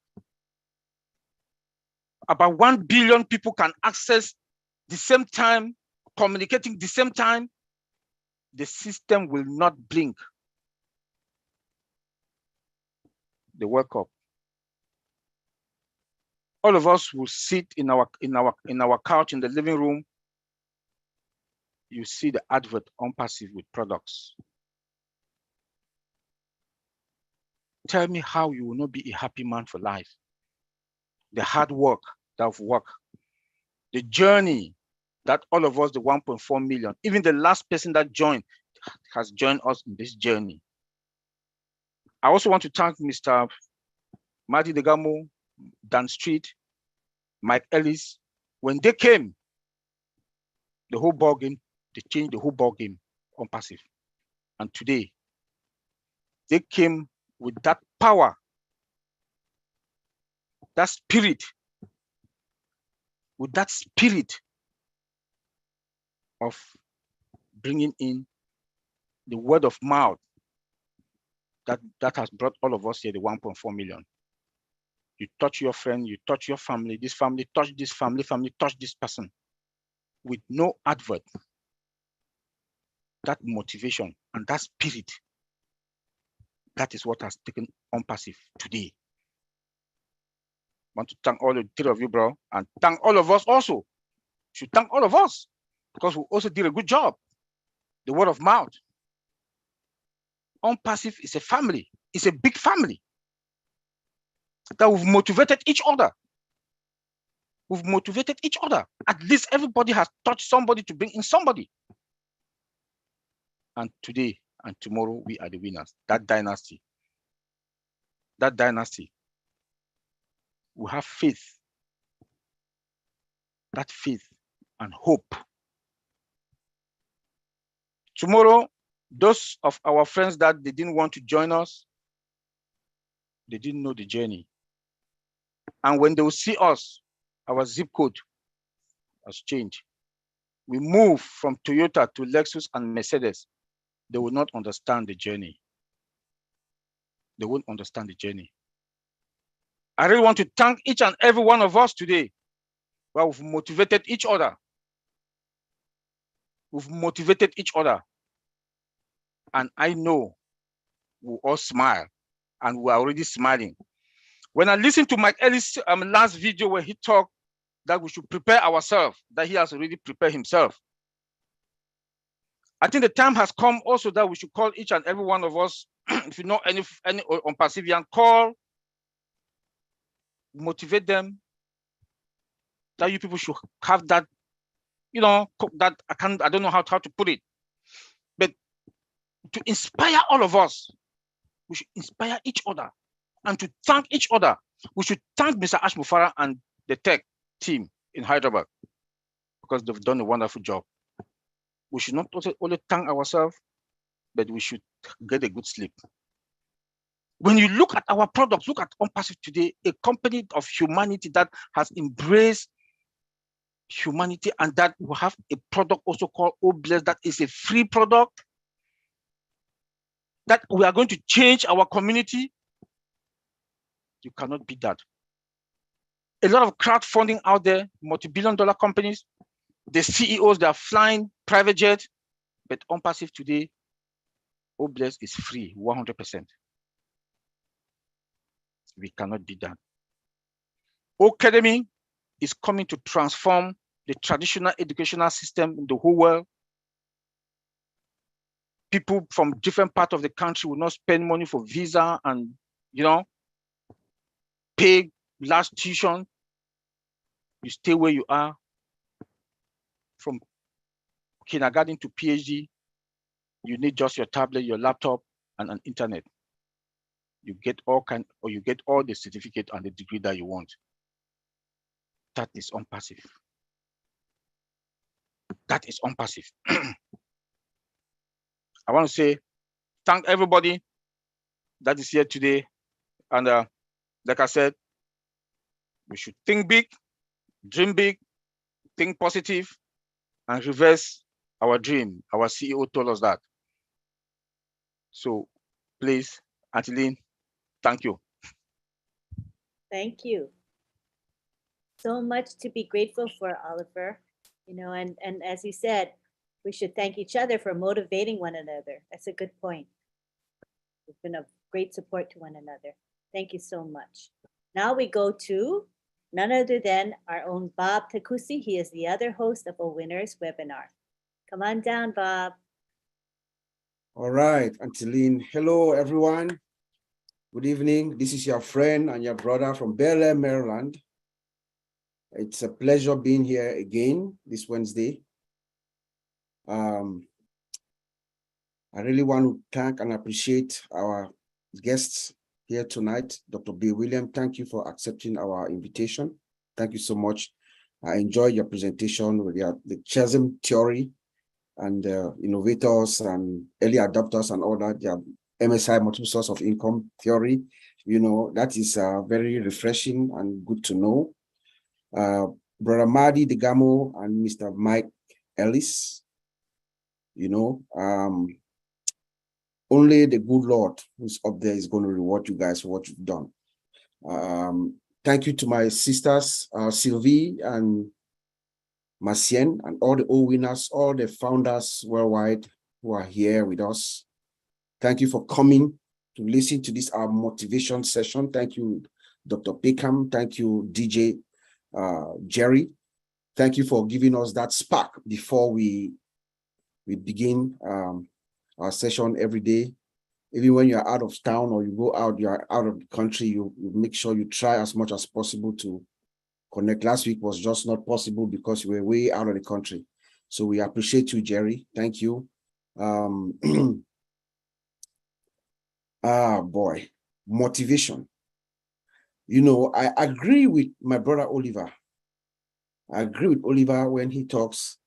F: About 1 billion people can access the same time, communicating the same time. The system will not blink. The World Cup. All of us will sit in our couch in the living room. You see the advert OnPassive with products. Tell me how you will not be a happy man for life. The hard work, the journey that all of us, the 1.4 million, even the last person that joined, has joined us in this journey. I also want to thank Mr. Madi Degamo, Dan Street, Mike Ellis. When they came, the whole ball game, they changed the whole ball game OnPassive. And today, they came with that power, that spirit, with that spirit of bringing in the word of mouth that has brought all of us here, the 1.4 million. You touch your friend, you touch your family, this family touch this family touch this person with no advert. That motivation and that spirit, that is what has taken OnPassive today. I want to thank all the three of you, bro, and thank all of us also. Should thank all of us because we also did a good job. The word of mouth. OnPassive is a family. It's a big family that we've motivated each other. We've motivated each other. At least everybody has touched somebody to bring in somebody. And today and tomorrow, we are the winners. That dynasty. We have faith. That faith and hope. Tomorrow, those of our friends that they didn't want to join us, they didn't know the journey. And when they will see us, our zip code has changed. We move from Toyota to Lexus and Mercedes. They will not understand the journey. They won't understand the journey. I really want to thank each and every one of us today. Well, we've motivated each other. We've motivated each other. And I know we'll all smile. And we're already smiling. When I listened to Mike Ellis' last video where he talked that we should prepare ourselves, that he has already prepared himself. I think the time has come also that we should call each and every one of us, if you know any OnPassivian, call, motivate them, that you people should have that, that I don't know how to put it, but to inspire all of us. We should inspire each other and to thank each other. We should thank Mr. Ash Mufara and the tech team in Hyderabad because they've done a wonderful job. We should not only thank ourselves, but we should get a good sleep. When you look at our products, look at OnPassive today, a company of humanity that has embraced humanity, and that will have a product also called OWinners that is a free product, that we are going to change our community. You cannot beat that. A lot of crowdfunding out there, multi-billion-dollar companies, the CEOs, they are flying private jet, but OnPassive today, OWinners is free, 100%. We cannot beat that. Academy is coming to transform the traditional educational system in the whole world. People from different parts of the country will not spend money for visa and, pay large tuition. You stay where you are. From kindergarten to PhD, you need just your tablet, your laptop, and an internet. You get you get all the certificate and the degree that you want. That is OnPassive. That is OnPassive. I want to say thank everybody that is here today. And like I said, we should think big, dream big, think positive, and reverse our dream. Our CEO told us that. So please, Angeline, thank you.
A: Thank you. So much to be grateful for, Oliver. And as you said, we should thank each other for motivating one another. That's a good point. We've been of great support to one another. Thank you so much. Now we go to none other than our own Bob Takusi. He is the other host of OWinners webinar. Come on down, Bob.
G: All right, Angeline. Hello, everyone. Good evening. This is your friend and your brother from Bel Air, Maryland. It's a pleasure being here again this Wednesday. I really want to thank and appreciate our guests here tonight. Dr. Bill William, thank you for accepting our invitation. Thank you so much. I enjoyed your presentation with the CHASM theory and innovators and early adopters and all that. The MSI, multiple source of income theory, that is very refreshing and good to know. Brother Madi Degamo and Mr. Mike Ellis, only the good Lord who's up there is going to reward you guys for what you've done. Thank you to my sisters, Sylvie and Macien, and all the OWinners, all the founders worldwide who are here with us. Thank you for coming to listen to this our motivation session. Thank you, Dr. Peckham. Thank you, DJ Jerry. Thank you for giving us that spark before we begin our session every day. Even when you're out of town or you go out, you're out of the country, you make sure you try as much as possible to connect. Last week was just not possible because you were way out of the country. So we appreciate you, Jerry. Thank you. Boy, motivation. I agree with my brother Oliver. I agree with Oliver when he talks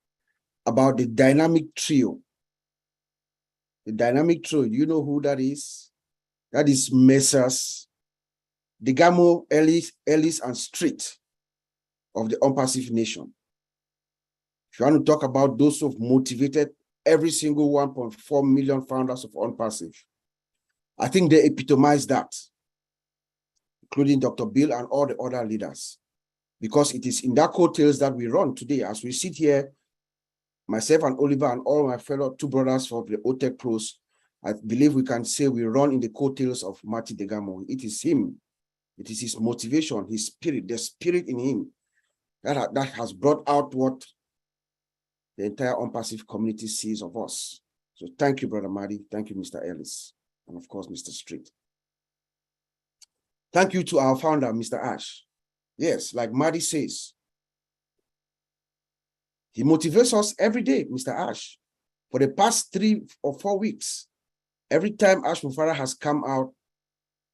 G: about the dynamic trio. The dynamic trio, you know who that is? That is Messrs. Degamo, Ellis, and Street of the OnPassive Nation. If you want to talk about those who've motivated every single 1.4 million founders of OnPassive, I think they epitomize that, including Dr. Bill and all the other leaders, because it is in that coattails that we run today. As we sit here, myself and Oliver and all my fellow two brothers from the OTech Pros, I believe we can say we run in the coattails of Marty Degamo. It is him. It is his motivation, his spirit, the spirit in him that has brought out what the entire OnPassive community sees of us. So thank you, Brother Marty. Thank you, Mr. Ellis. And of course, Mr. Street. Thank you to our founder, Mr. Ash. Yes, like Marty says, he motivates us every day, Mr. Ash. For the past 3 or 4 weeks, Every time Ash Mufara has come out,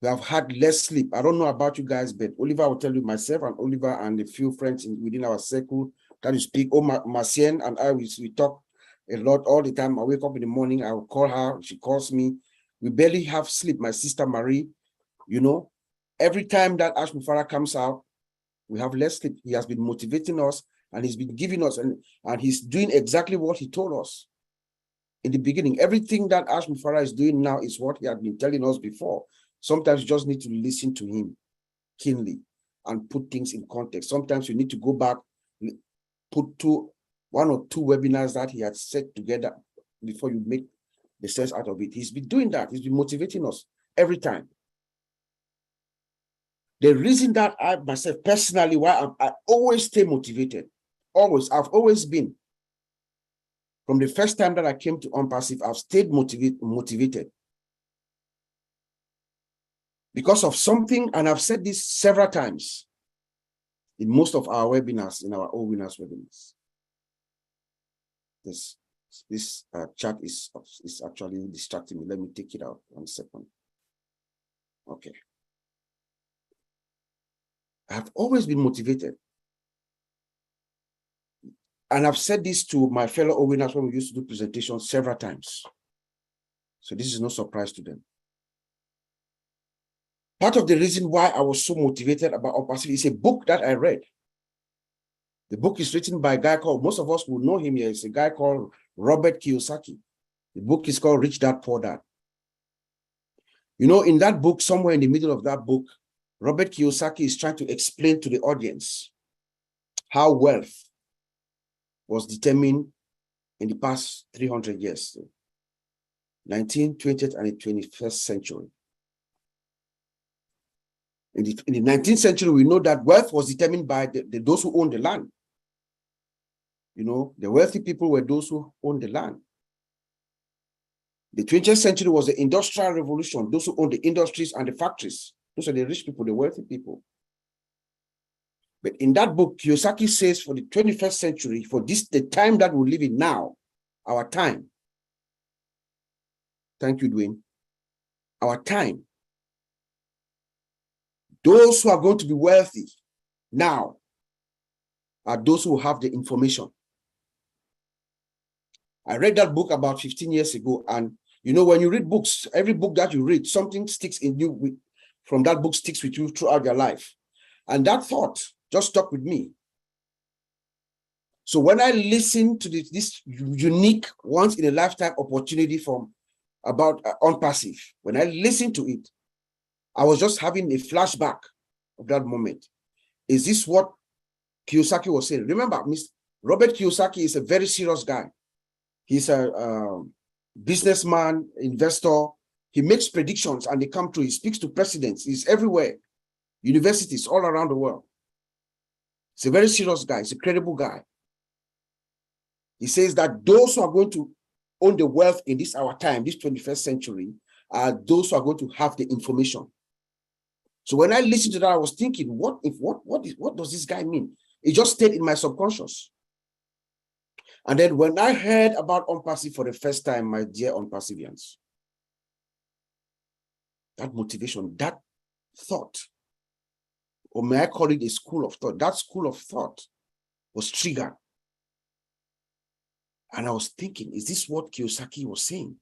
G: we have had less sleep. I don't know about you guys, but Oliver will tell you, myself and Oliver and a few friends within our circle that you speak. Oh, Marcien and I, we talk a lot all the time. I wake up in the morning, I will call her, she calls me. We barely have sleep. My sister Marie, you know, every time that Ash Mufara comes out, we have less sleep. He has been motivating us and he's been giving us, and he's doing exactly what he told us in the beginning. Everything that Ash Mufara is doing now is what he had been telling us before. Sometimes you just need to listen to him keenly and put things in context. Sometimes you need to go back, put one or two webinars that he had set together before you make the sense out of it. He's been doing that. He's been motivating us every time. The reason that I myself personally, why I always stay motivated, I've always been. From the first time that I came to OnPassive, I've stayed motivated because of something, and I've said this several times in most of our webinars, in our OWinners webinars. This chat is actually distracting me. Let me take it out 1 second. Okay. I've always been motivated. And I've said this to my fellow OWinners when we used to do presentations several times. So this is no surprise to them. Part of the reason why I was so motivated about OnPassive is a book that I read. The book is written by a guy called, most of us will know him here. It's a guy called Robert Kiyosaki. The book is called Rich Dad Poor Dad. You know, in that book, somewhere in the middle of that book, Robert Kiyosaki is trying to explain to the audience how wealth was determined in the past 300 years, 19th, 20th, and the 21st century. In the 19th century, we know that wealth was determined by those who owned the land. You know, the wealthy people were those who owned the land. The 20th century was the Industrial Revolution, those who owned the industries and the factories. Those are the rich people, the wealthy people. But in that book, Kiyosaki says for the 21st century, for the time that we live in now, our time. Thank you, Dwayne. Our time. Those who are going to be wealthy now are those who have the information. I read that book about 15 years ago, and you know, when you read books, every book that you read, something sticks in you from that book sticks with you throughout your life. And that thought just stuck with me. So when I listened to this unique once in a lifetime opportunity about OnPassive, when I listened to it, I was just having a flashback of that moment. Is this what Kiyosaki was saying? Remember, Robert Kiyosaki is a very serious guy. He's a businessman, investor. He makes predictions and they come true. He speaks to presidents. He's everywhere. Universities all around the world. He's a very serious guy. He's a credible guy. He says that those who are going to own the wealth in this our time, this 21st century, are those who are going to have the information. So when I listened to that, I was thinking, what does this guy mean? It just stayed in my subconscious. And then when I heard about OnPassive for the first time, my dear OnPassivians, that motivation, that thought, or may I call it a school of thought, that school of thought was triggered. And I was thinking, is this what Kiyosaki was saying?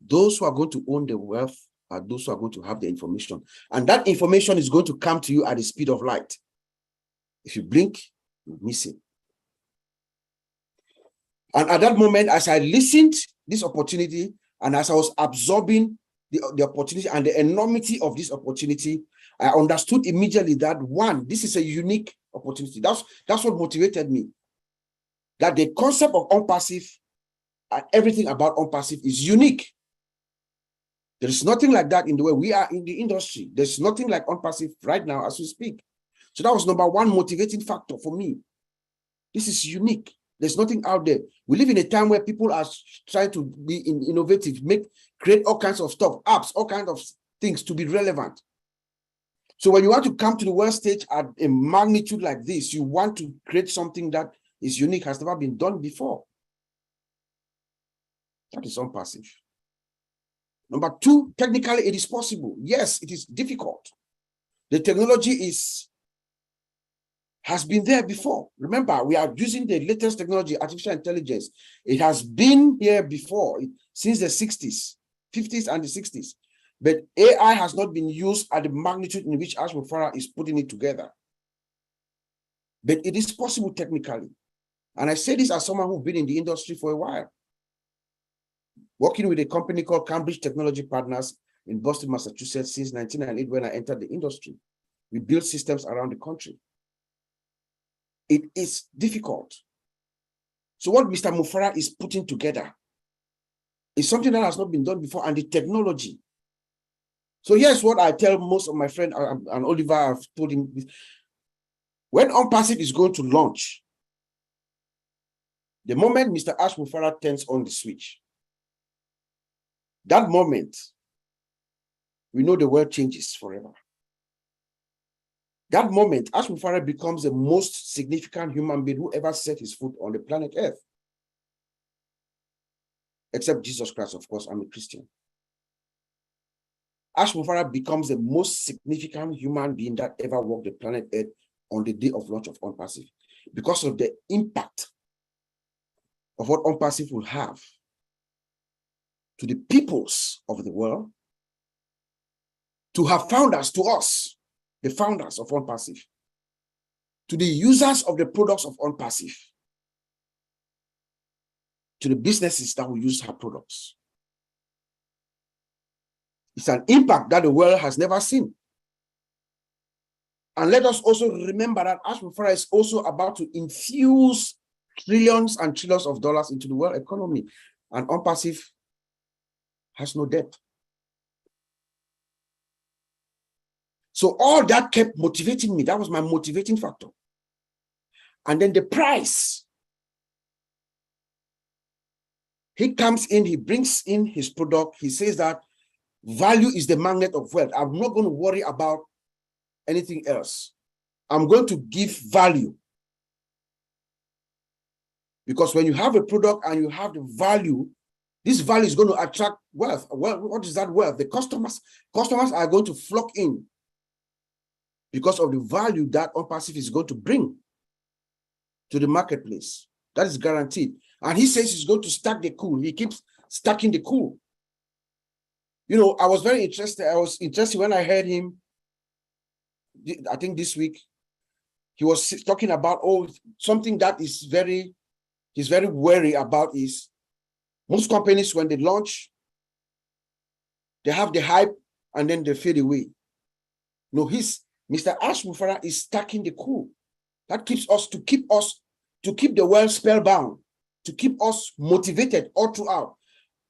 G: Those who are going to own the wealth are those who are going to have the information. And that information is going to come to you at the speed of light. If you blink, you miss it. And at that moment, as I listened to this opportunity, and as I was absorbing the opportunity and the enormity of this opportunity, I understood immediately that one, this is a unique opportunity. That's what motivated me. That the concept of OnPassive and everything about OnPassive is unique. There is nothing like that in the way we are in the industry. There's nothing like OnPassive right now as we speak. So that was number one motivating factor for me. This is unique. There's nothing out there. We live in a time where people are trying to be innovative, create all kinds of stuff, apps, all kinds of things to be relevant. So when you want to come to the world stage at a magnitude like this, you want to create something that is unique, has never been done before. That is OnPassive. Number two, technically it is possible. Yes, it is difficult. The technology has been there before. Remember, we are using the latest technology, artificial intelligence. It has been here before, since the 60s, 50s and the 60s. But AI has not been used at the magnitude in which Ash Mufarah is putting it together. But it is possible technically. And I say this as someone who's been in the industry for a while, working with a company called Cambridge Technology Partners in Boston, Massachusetts since 1998 when I entered the industry. We build systems around the country. It is difficult. So what Mr. Mufarah is putting together is something that has not been done before, and the technology. So here's what I tell most of my friends, and Oliver, I've told him this. When OnPassive is going to launch, the moment Mr. Ash Mufarah turns on the switch, that moment, we know the world changes forever. That moment, Ash Mufarah becomes the most significant human being who ever set his foot on the planet Earth. Except Jesus Christ, of course, I'm a Christian. Ash Mufarah becomes the most significant human being that ever walked the planet Earth on the day of launch of OnPassive, because of the impact of what OnPassive will have to the peoples of the world, to have founders, to us, the founders of OnPassive, to the users of the products of OnPassive, to the businesses that will use her products. It's an impact that the world has never seen. And let us also remember that Ash Mufarah is also about to infuse trillions and trillions of dollars into the world economy. And OnPassive has no debt. So all that kept motivating me. That was my motivating factor. And then the price. He comes in, he brings in his product. He says that value is the magnet of wealth. I'm not going to worry about anything else. I'm going to give value. Because when you have a product and you have the value, this value is going to attract wealth. Well, what is that wealth? The customers are going to flock in because of the value that OnPassive is going to bring to the marketplace. That is guaranteed. And he says he's going to stack the cool. He keeps stacking the cool. You know, I was very interested. I was interested when I heard him, I think this week, he was talking about, something that he's very wary about is most companies, when they launch, they have the hype and then they fade away. No, Mr. Ash Mufarah is stacking the cool. That keeps us, to keep the world spellbound, to keep us motivated all throughout.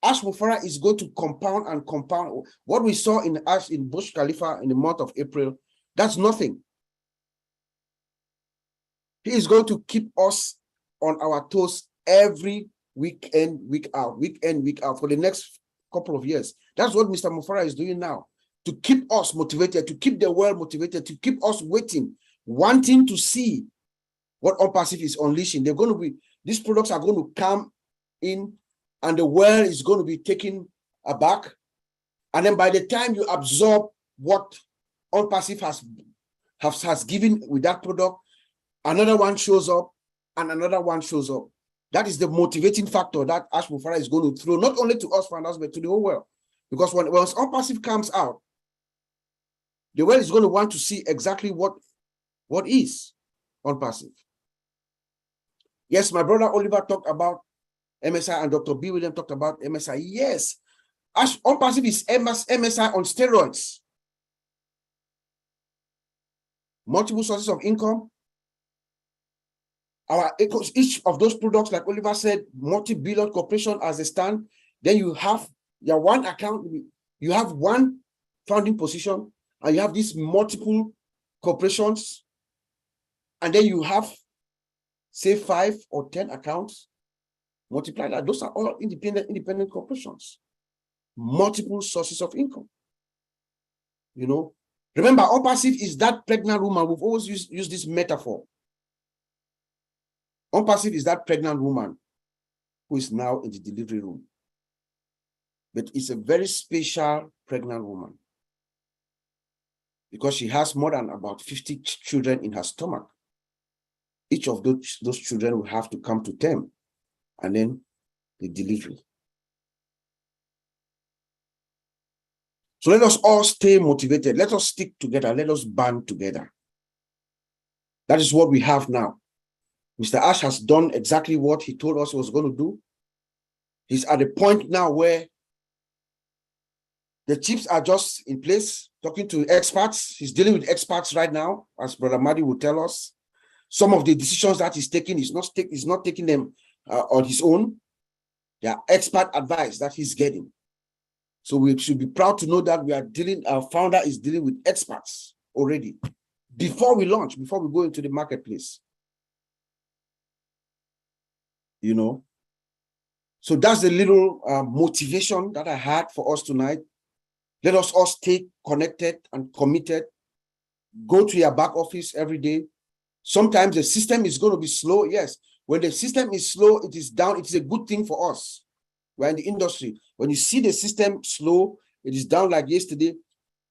G: Ash Mufarah is going to compound and compound. What we saw in Burj Khalifa in the month of April, that's nothing. He is going to keep us on our toes every week in, week out for the next couple of years. That's what Mr. Mufarah is doing now, to keep us motivated, to keep the world motivated, to keep us waiting, wanting to see what OnPassive is unleashing. These products are going to come in and the world is going to be taken aback. And then by the time you absorb what OnPassive has given with that product, another one shows up and another one shows up. That is the motivating factor that Ash Mufarah is going to throw, not only to us founders, but to the whole world. Because once OnPassive comes out, the world is going to want to see exactly what is OnPassive. Yes, my brother Oliver talked about MSI and Dr. B. William talked about MSI. Yes, OnPassive is MSI on steroids. Multiple sources of income. Each of those products, like Oliver said, multi-billion corporation as a stand. Then you have your one account, you have one founding position, and you have these multiple corporations, and then you have, say, 5 or 10 accounts. Multiply that. Those are all independent corporations. Multiple sources of income. You know, remember, OnPassive is that pregnant woman. We've always used this metaphor. OnPassive is that pregnant woman who is now in the delivery room. but it's a very special pregnant woman because she has more than about 50 children in her stomach. Each of those children will have to come to term, and then the delivery. So let us all stay motivated. Let us stick together. Let us band together. That is what we have now. Mr. Ash has done exactly what he told us he was going to do. He's at the point now where the chips are just in place, talking to experts. He's dealing with experts right now, as Brother Madi will tell us. Some of the decisions that he's taking, he's not taking them on his own. They are expert advice that he's getting. So we should be proud to know that our founder is dealing with experts already before we launch, before we go into the marketplace. You know, so that's the little motivation that I had for us tonight. Let us all stay connected and committed. Go to your back office every day. Sometimes the system is going to be slow. Yes, when the system is slow, it is down. It is a good thing for us. We're in the industry. When you see the system slow, it is down like yesterday.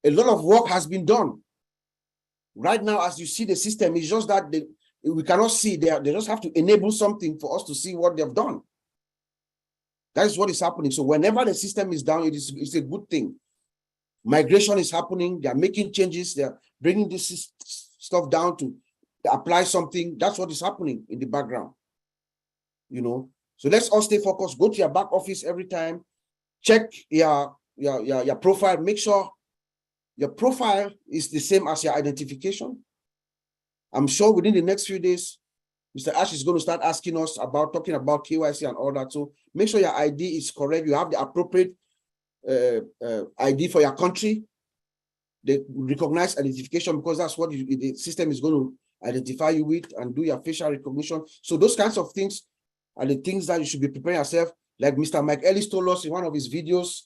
G: A lot of work has been done. Right now, as you see the system, it's just that we cannot see. They just have to enable something for us to see what they've done. That is what is happening. So whenever the system is down, it's a good thing. Migration is happening. They are making changes. They are bringing this stuff down to apply something. That's what is happening in the background. You know, so let's all stay focused. Go to your back office every time. Check your profile. Make sure your profile is the same as your identification. I'm sure within the next few days, Mr. Ash is going to start asking us about talking about KYC and all that. So make sure your ID is correct. You have the appropriate ID for your country. They recognize identification because that's what the system is going to identify you with and do your facial recognition. So those kinds of things are the things that you should be preparing yourself. Like Mr. Mike Ellis told us in one of his videos,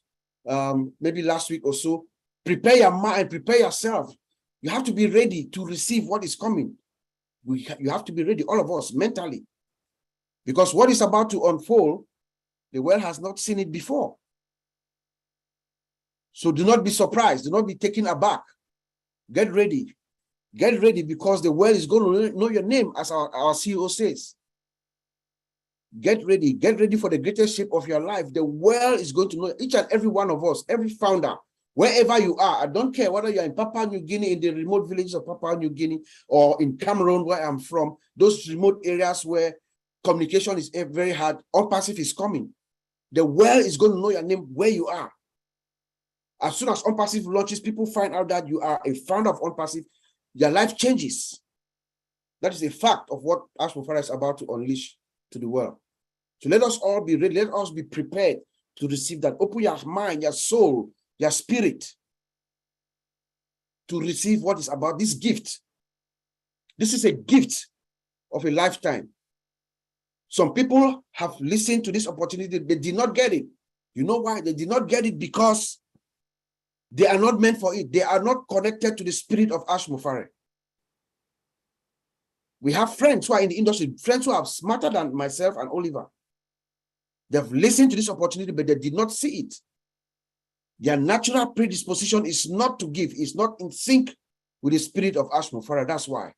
G: maybe last week or so, prepare your mind, prepare yourself. You have to be ready to receive what is coming. You have to be ready, all of us, mentally. Because what is about to unfold, the world has not seen it before. So do not be surprised. Do not be taken aback. Get ready. Get ready because the world is going to know your name, as our CEO says. Get ready. Get ready for the greatest shape of your life. The world is going to know each and every one of us, every founder, wherever you are. I don't care whether you're in Papua New Guinea, in the remote villages of Papua New Guinea, or in Cameroon, where I'm from, those remote areas where communication is very hard. OnPassive is coming. The world is going to know your name where you are. As soon as OnPassive launches, people find out that you are a founder of OnPassive, their life changes. That is a fact of what Ash Mufara is about to unleash to the world. So let us all be ready. Let us be prepared to receive that. Open your mind, your soul, your spirit to receive what is about this gift. This is a gift of a lifetime. Some people have listened to this opportunity. They did not get it. You know why? They did not get it because they are not meant for it. They are not connected to the spirit of Ash Mufara. We have friends who are in the industry, friends who are smarter than myself and Oliver. They've listened to this opportunity, but they did not see it. Their natural predisposition is not to give, it's not in sync with the spirit of Ash Mufara. That's why.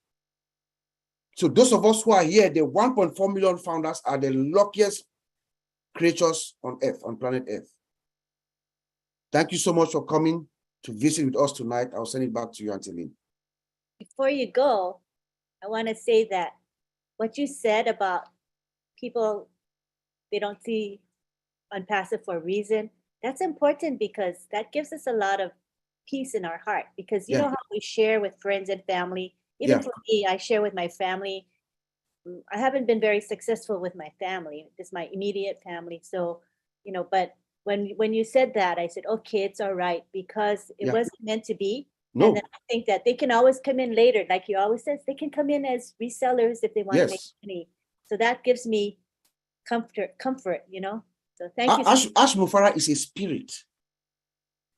G: So those of us who are here, the 1.4 million founders are the luckiest creatures on earth, on planet Earth. Thank you so much for coming to visit with us tonight. I'll send it back to you, Auntie Lynn.
A: Before you go, I want to say that what you said about people, they don't see OnPassive for a reason, that's important because that gives us a lot of peace in our heart. Because you know how we share with friends and family. Even for me, I share with my family. I haven't been very successful with my family. It's my immediate family. So, you know, but when you said that, I said, okay, it's all right because it wasn't meant to be.
G: No.
A: And then I think that they can always come in later. Like you always says, they can come in as resellers if they want to make money. So that gives me comfort, you know. So thank you.
G: Ash Mufara is a spirit.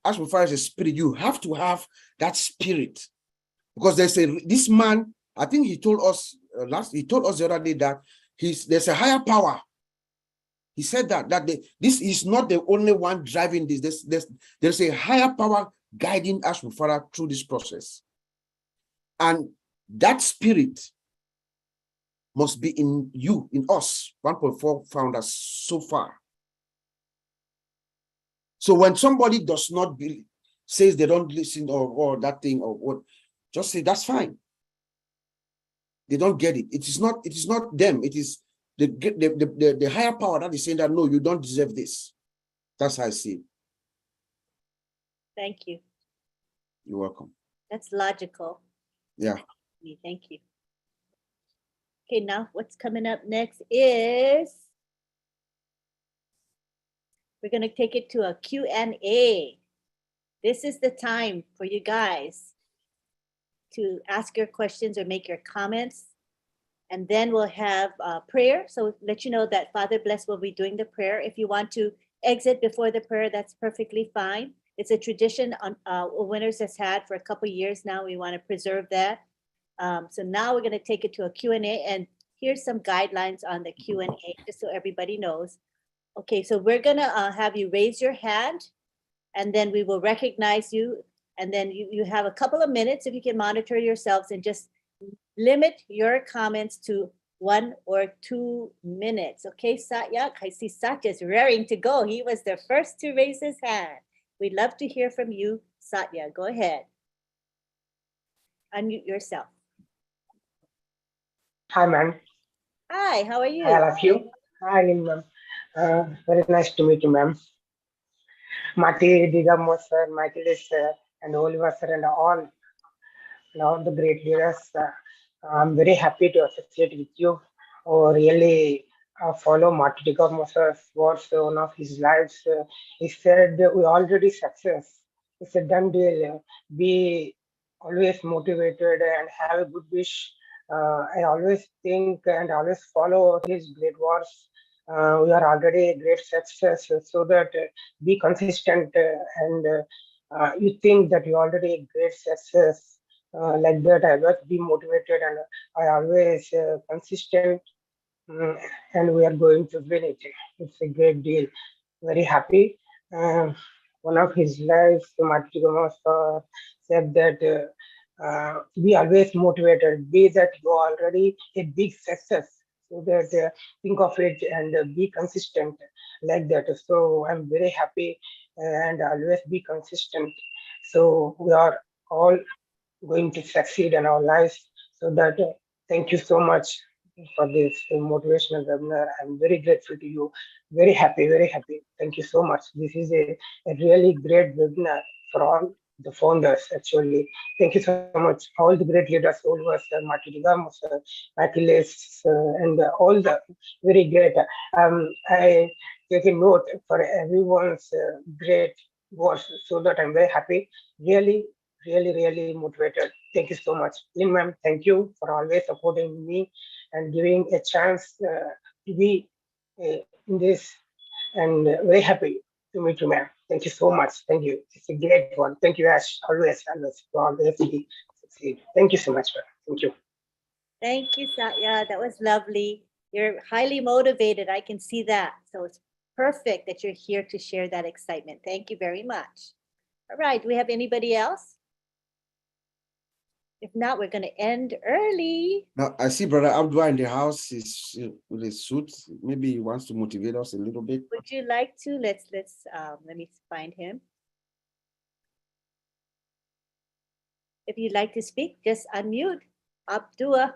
G: Ash Mufara is a spirit. You have to have that spirit. Because this man, I think he told us the other day that there's a higher power He said that this is not the only one driving this. There's a higher power guiding us further through this process. And that spirit must be in you, in us, 1.4 founders so far. So when somebody does not believe, says they don't listen or that thing or what, just say that's fine. They don't get it. It is not them. It is the higher power that is saying that no, you don't deserve this. That's how I see it.
A: Thank you.
G: You're welcome.
A: That's logical.
G: Yeah.
A: Thank you. Okay, now what's coming up next is we're going to take it to a Q&A. This is the time for you guys to ask your questions or make your comments. And then we'll have prayer. So let you know that Father Bless will be doing the prayer. If you want to exit before the prayer, that's perfectly fine. It's a tradition Winners has had for a couple of years now. We want to preserve that. So now we're going to take it to a Q&A, and here's some guidelines on the Q&A, just so everybody knows. Okay, so we're going to have you raise your hand, and then we will recognize you. And then you have a couple of minutes if you can monitor yourselves and just limit your comments to 1 or 2 minutes. Okay, Satya, I see Satya's raring to go. He was the first to raise his hand. We'd love to hear from you, Satya. Go ahead. Unmute yourself.
H: Hi, ma'am.
A: Hi, how are you?
H: I love you. Hi, ma'am. Very nice to meet you, ma'am. Mati, Digamo, sir, Michael, sir, and Oliver, sir, and all the great leaders. I'm very happy to associate with you. Or really follow Marty Digamo, sir's words. One of his lives, he said, "We already success. It's a done deal. Be always motivated and have a good wish." I always think and always follow his great words. We are already a great success, so that be consistent and you think that you already a great success. Like that, I always be motivated and I always consistent, and we are going to win it. It's a great deal. Very happy. One of his lives, Marty Gomez said that be always motivated, be that you are already a big success. So that think of it and be consistent like that. So I'm very happy and always be consistent. So we are all going to succeed in our lives. So that thank you so much for this motivational webinar. I'm very grateful to you. Very happy, very happy. Thank you so much. This is a really great webinar for all the founders, actually. Thank you so much. All the great leaders, Oliver, sir, Marty Digamo, sir, Achilles, and all the very great. I take a note for everyone's great words, so that I'm very happy. Really, really motivated. Thank you so much. Lynn ma'am, thank you for always supporting me and giving a chance to be in this, and very happy to meet you, ma'am. Thank you so much. Thank you. It's a great one. Thank you, Ash. Always to always succeed. Thank you so much, ma'am. Thank you.
A: Thank you, Satya. That was lovely. You're highly motivated. I can see that. So it's perfect that you're here to share that excitement. Thank you very much. All right. Do we have anybody else? If not, we're going to end early.
G: Now I see Brother Abdua in the house. He's with his suit. Maybe he wants to motivate us a little bit.
A: Would you like to? Let me find him. If you'd like to speak, just unmute. Abdua.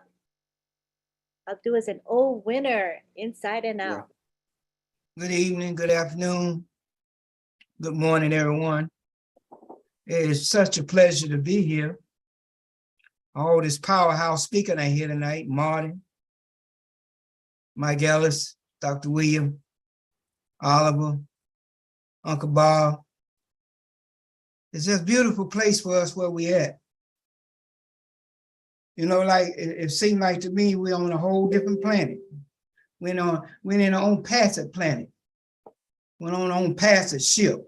A: Abdua is an old winner, inside and out.
I: Good evening, good afternoon, good morning, everyone. It is such a pleasure to be here. All this powerhouse speaking I hear tonight, Martin, Mike Ellis, Dr. William, Oliver, Uncle Bob. It's just a beautiful place for us where we at. You know, like it seemed like to me we're on a whole different planet. We're in our own passage planet. We're on our own passage ship,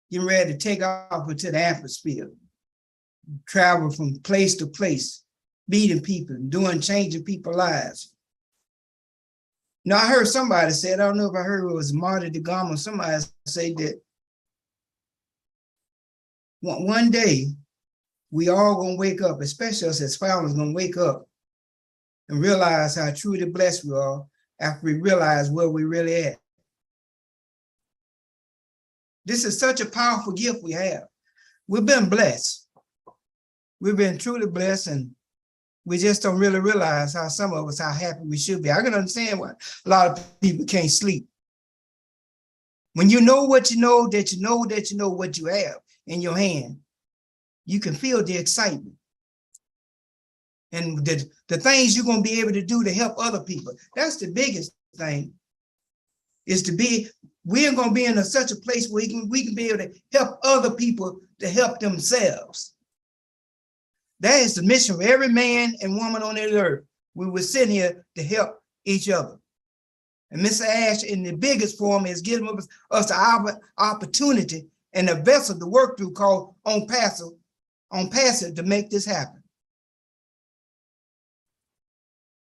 I: getting ready to take off into the atmosphere, travel from place to place, meeting people, changing people's lives. Now, I heard somebody say, I don't know if I heard it was Marty DeGama, somebody say that one day we all gonna wake up, especially us as founders, gonna wake up and realize how truly blessed we are after we realize where we really at. This is such a powerful gift we have. We've been blessed. We've been truly blessed, and we just don't really realize how some of us, how happy we should be. I can understand why a lot of people can't sleep. When you know what you know, that you know that you know what you have in your hand, you can feel the excitement. And the things you're going to be able to do to help other people. That's the biggest thing, is to be, we're going to be in such a place where we can be able to help other people to help themselves. That is the mission for every man and woman on this earth. We were sitting here to help each other. And Mr. Ash, in the biggest form, is giving us the opportunity and a vessel to work through called on passive to make this happen.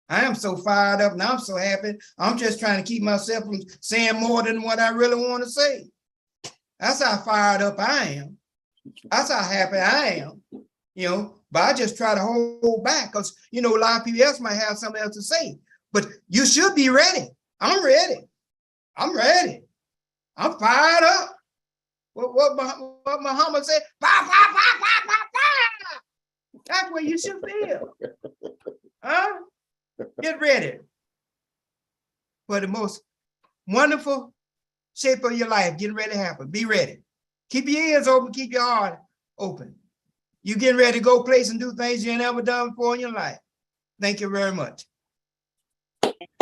I: I am so fired up and I'm so happy. I'm just trying to keep myself from saying more than what I really want to say. That's how fired up I am. That's how happy I am, you know, but I just try to hold back because, you know, a lot of people else might have something else to say, but you should be ready. I'm ready. I'm ready. I'm fired up. What Muhammad said, fire, fire, fire, fire, fire, fire. That's what you should feel. Huh? Get ready for the most wonderful shape of your life. Getting ready to happen. Be ready. Keep your ears open. Keep your heart open. You getting ready to go place and do things you ain't ever done before in your life. Thank you very much.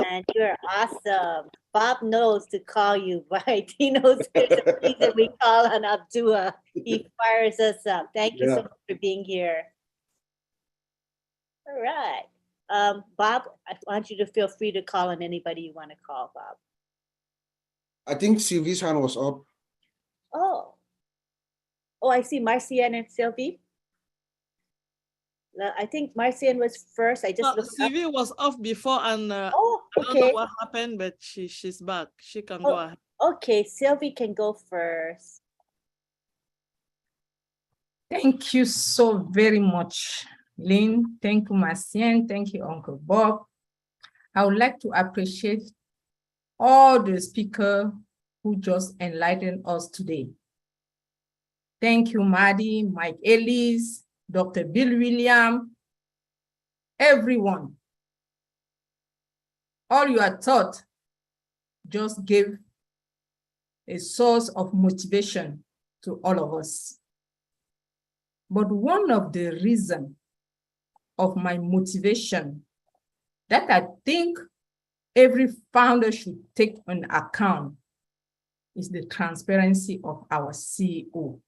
A: And you're awesome. Bob knows to call you, right? He knows there's a reason we call on Abdua. He fires us up. Thank you so much for being here. All right. Bob, I want you to feel free to call on anybody you want to call, Bob.
G: I think Sylvie's hand was up.
A: Oh, I see Marcian and Sylvie. I think Marcian was first. I just looked
J: Sylvie was off before, and I don't know what happened, but she's back. She can go ahead.
A: Okay, Sylvie can go first.
K: Thank you so very much, Lynn. Thank you, Marcian. Thank you, Uncle Bob. I would like to appreciate all the speakers who just enlightened us today. Thank you, Maddie, Mike Ellis, Dr. Bill William, everyone. All your thought just gave a source of motivation to all of us. But one of the reasons of my motivation that I think every founder should take on account is the transparency of our CEO.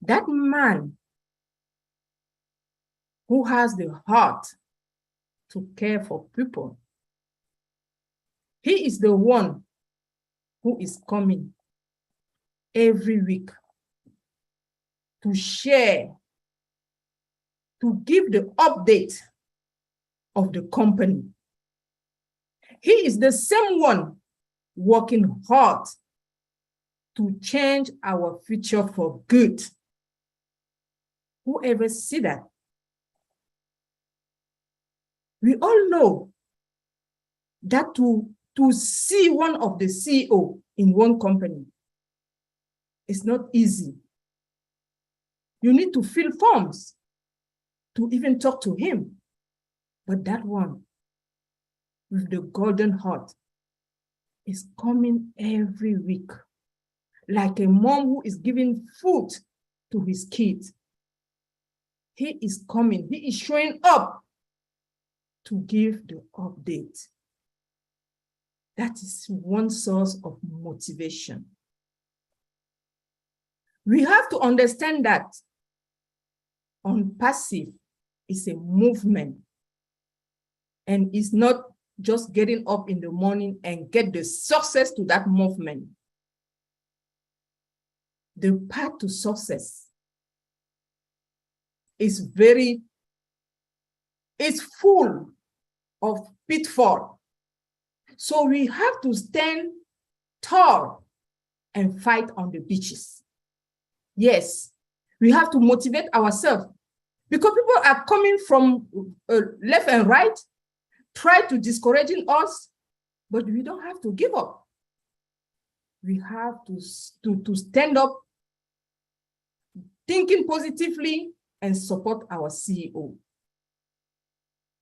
K: That man who has the heart to care for people, he is the one who is coming every week to share, to give the update of the company. He is the same one working hard to change our future for good. Whoever see that? We all know that to see one of the CEO in one company is not easy. You need to fill forms to even talk to him. But that one with the golden heart is coming every week, like a mom who is giving food to his kids. He is coming, he is showing up to give the update. That is one source of motivation. We have to understand that passive is a movement and it's not just getting up in the morning and get the success to that movement. The path to success is full of pitfall. So we have to stand tall and fight on the beaches. Yes, we have to motivate ourselves because people are coming from left and right, try to discouraging us, but we don't have to give up. We have to stand up, thinking positively, and support our CEO.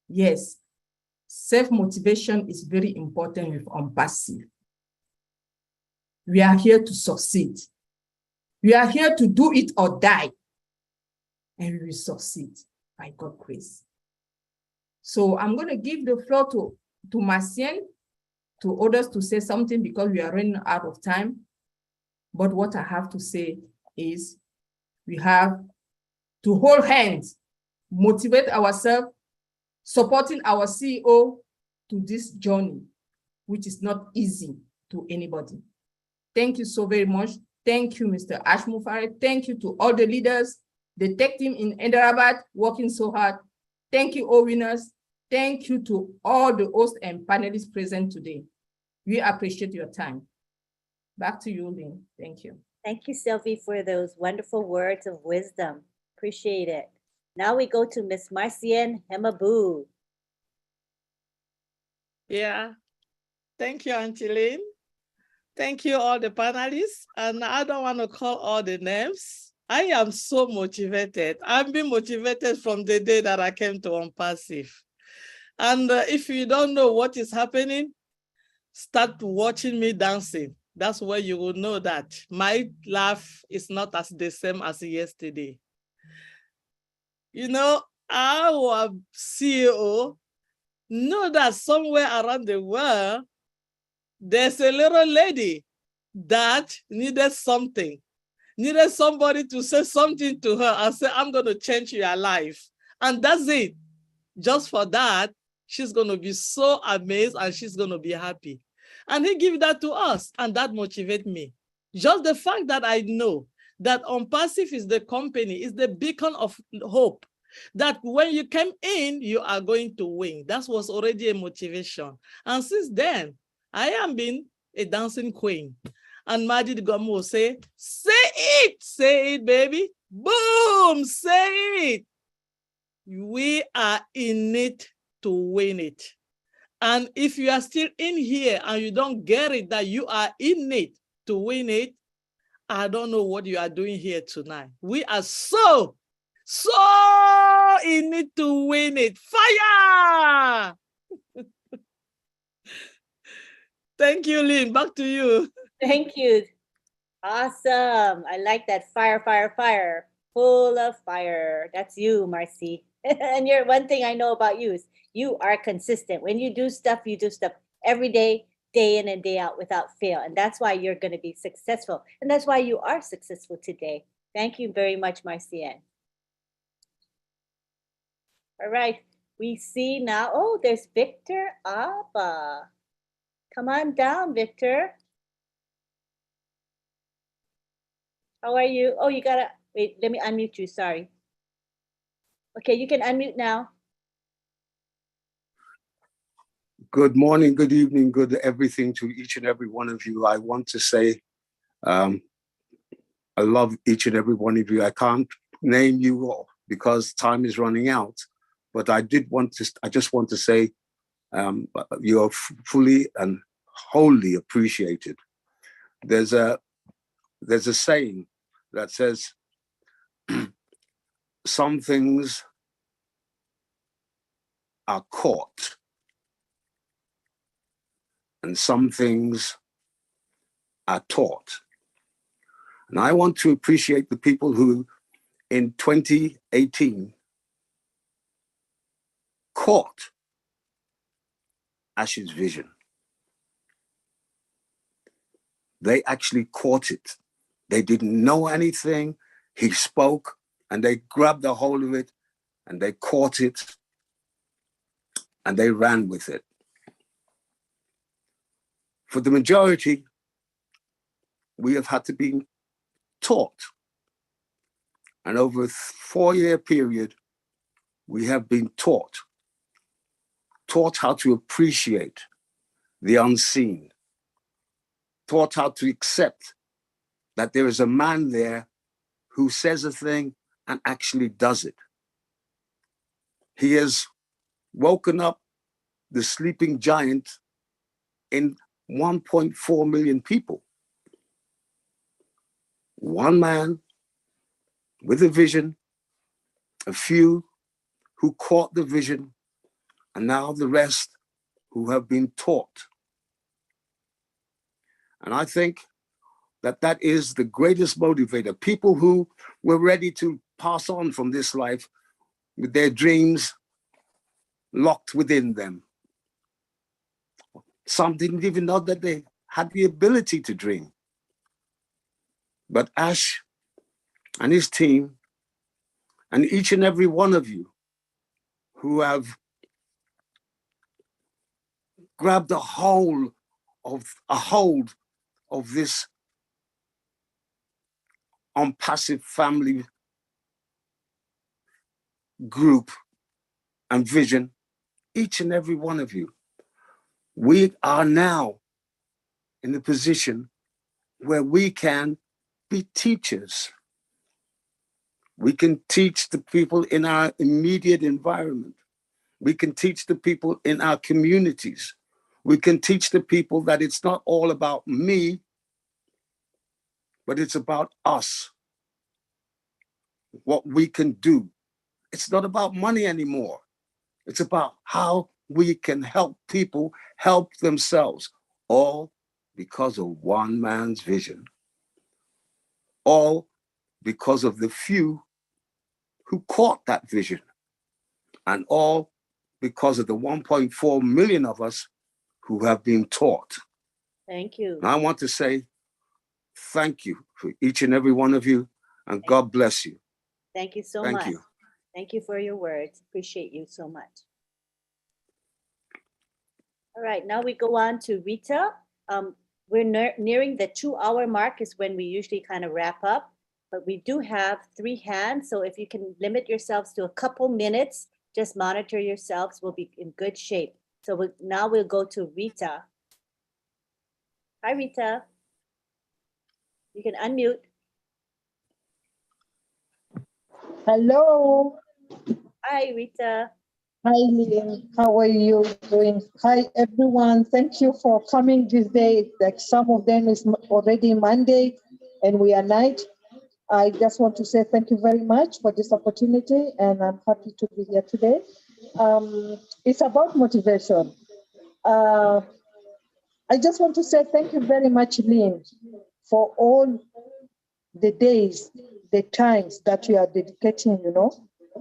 K: Yes, self-motivation is very important with OWinners. We are here to succeed. We are here to do it or die, and we will succeed by God's grace. So I'm going to give the floor to Marcien, to others to say something because we are running out of time. But what I have to say is we have to hold hands, motivate ourselves, supporting our CEO to this journey, which is not easy to anybody. Thank you so very much. Thank you, Mr. Ashmufare. Thank you to all the leaders, the tech team in Hyderabad working so hard. Thank you, OWinners. Thank you to all the hosts and panelists present today. We appreciate your time. Back to you, Lynn. Thank you.
A: Thank you, Sylvie, for those wonderful words of wisdom. Appreciate it. Now we go to Miss Marcienne Hemabu.
J: Yeah. Thank you, Auntie Lynn. Thank you, all the panelists. And I don't want to call all the names. I am so motivated. I've been motivated from the day that I came to OWinners. And if you don't know what is happening, start watching me dancing. That's where you will know that my life is not as the same as yesterday. You know, our CEO know that somewhere around the world, there's a little lady that needed something, needed somebody to say something to her and say, I'm going to change your life. And that's it. Just for that, she's going to be so amazed and she's going to be happy. And he gave that to us, and that motivates me. Just the fact that I know that OWinners is the company, is the beacon of hope, that when you came in, you are going to win. That was already a motivation. And since then, I am being a dancing queen. And Majid Gomu will say it, baby. Boom, say it. We are in it to win it. And if you are still in here and you don't get it, that you are in it to win it, I don't know what you are doing here tonight. We are so in it to win it. Fire! Thank you, Lynn. Back to you.
A: Thank you. Awesome. I like that. Fire, fire, fire. Full of fire. That's you, Marcy. And you're one thing I know about you is you are consistent. When you do stuff every day, day in and day out without fail. And that's why you're going to be successful. And that's why you are successful today. Thank you very much, Marcienne. All right. We see now, oh, there's Victor Abba. Come on down, Victor. How are you? Oh, you gotta, wait, let me unmute you, sorry. Okay, you can unmute now.
L: Good morning, good evening, good everything to each and every one of you. I want to say I love each and every one of you. I can't name you all because time is running out, but I just want to say you are fully and wholly appreciated. There's a saying that says some things are caught and some things are taught. And I want to appreciate the people who in 2018 caught Ash's vision. They actually caught it. They didn't know anything. He spoke and they grabbed a hold of it and they caught it and they ran with it. For the majority, we have had to be taught. And over a 4-year period, we have been taught how to appreciate the unseen, taught how to accept that there is a man there who says a thing and actually does it. He has woken up the sleeping giant in 1.4 million people. One man with a vision, a few who caught the vision, and now the rest who have been taught. And I think that that is the greatest motivator. People who were ready to pass on from this life with their dreams locked within them. Some didn't even know that they had the ability to dream. But Ash and his team, and each and every one of you who have grabbed a hold of this unpassive family group and vision, each and every one of you, we are now in a position where we can be teachers. We can teach the people in our immediate environment. We can teach the people in our communities. We can teach the people that it's not all about me, but it's about us, what we can do. It's not about money anymore. It's about how we can help people help themselves, all because of one man's vision. All because of the few who caught that vision, and all because of the 1.4 million of us who have been taught.
A: Thank you.
L: And I want to say thank you for each and every one of you, and God bless you.
A: Thank you so
L: Thank
A: much.
L: you.
A: Thank you for your words. Appreciate you so much. All right, now we go on to Rita. We're nearing the 2-hour mark is when we usually kind of wrap up, but we do have 3 hands. So if you can limit yourselves to a couple minutes, just monitor yourselves, we'll be in good shape. So now we'll go to Rita. Hi, Rita. You can unmute.
M: Hello.
A: Hi, Rita.
M: Hi, Lynn. How are you doing? Hi, everyone. Thank you for coming this day. Like some of them is already Monday and we are night. I just want to say thank you very much for this opportunity and I'm happy to be here today. It's about motivation. I just want to say thank you very much, Lynn, for all the days, the times that you are dedicating,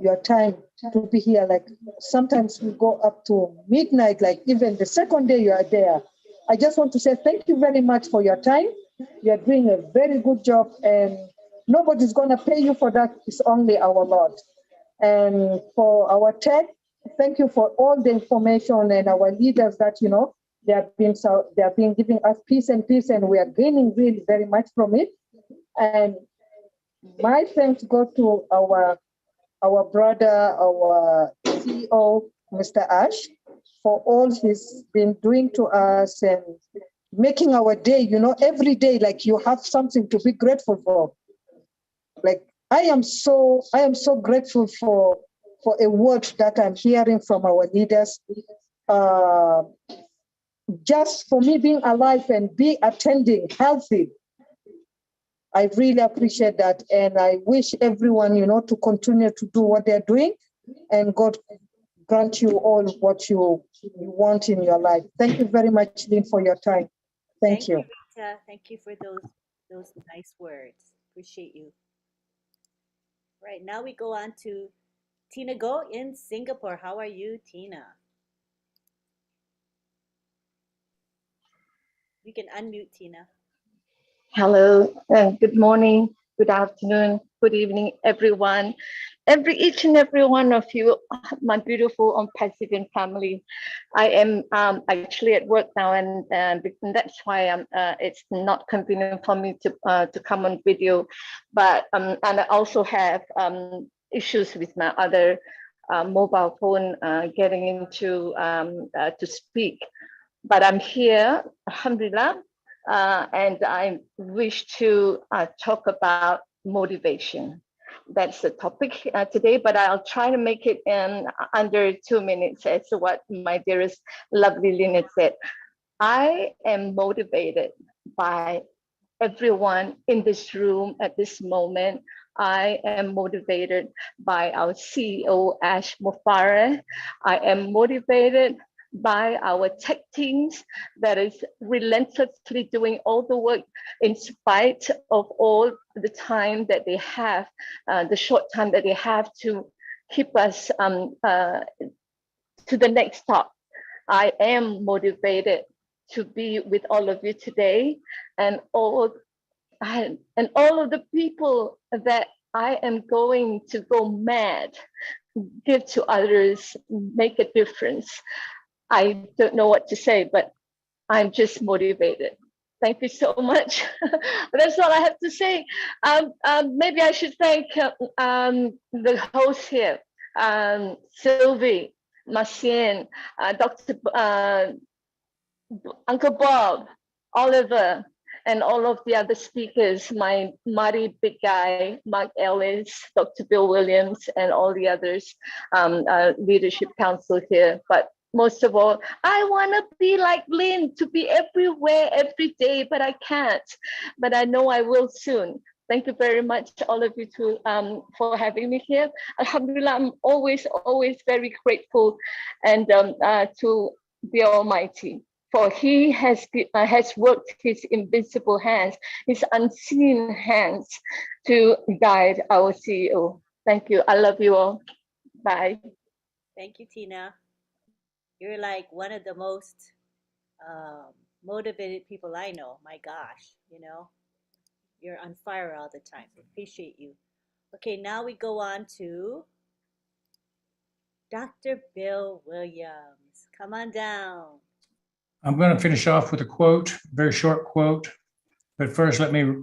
M: your time to be here. Like sometimes we go up to midnight, like even the second day you are there. I just want to say thank you very much for your time. You are doing a very good job and nobody's going to pay you for that. It's only our Lord. And for our tech, thank you for all the information and our leaders that, they have been giving us peace, and we are gaining really very much from it. And my thanks go to our brother, our CEO, Mr. Ash, for all he's been doing to us and making our day, every day, like you have something to be grateful for. Like I am so grateful for a word that I'm hearing from our leaders. Just for me being alive and be attending healthy. I really appreciate that. And I wish everyone, to continue to do what they're doing and God grant you all what you want in your life. Thank you very much, Lynn, for your time. Thank you.
A: Rita. Thank you for those nice words. Appreciate you. Right, now we go on to Tina Go in Singapore. How are you, Tina? You can unmute, Tina.
N: Hello, and good morning, good afternoon, good evening, everyone. Each and every one of you, my beautiful Pacific family. I am actually at work now, and that's why it's not convenient for me to come on video. But and I also have issues with my other mobile phone getting into to speak. but I'm here, alhamdulillah, and I wish to talk about motivation. That's the topic today, but I'll try to make it in under 2 minutes, as what my dearest lovely Lina said. I am motivated by everyone in this room at this moment. I am motivated by our CEO, Ash Mufareh. I am motivated by our tech teams that is relentlessly doing all the work in spite of all the time that they have, the short time that they have to keep us to the next stop. I am motivated to be with all of you today, and all of the people that I am going to go mad, give to others, make a difference. I don't know what to say, but I'm just motivated. Thank you so much. That's all I have to say. Maybe I should thank the host here, Sylvie, Marcien, Dr. Uncle Bob, Oliver, and all of the other speakers, my mighty big guy, Mark Ellis, Dr. Bill Williams, and all the others, leadership council here. But most of all, I want to be like Lynn, to be everywhere, every day, but I can't. But I know I will soon. Thank you very much, all of you, for having me here. Alhamdulillah, I'm always, always very grateful and to the Almighty. For he has worked his invisible hands, his unseen hands to guide our CEO. Thank you. I love you all. Bye.
A: Thank you, Tina. You're like one of the most motivated people I know. My gosh, you're on fire all the time. Appreciate you. Okay, now we go on to Dr. Bill Williams. Come on down.
C: I'm going to finish off with a quote, very short quote. But first, let me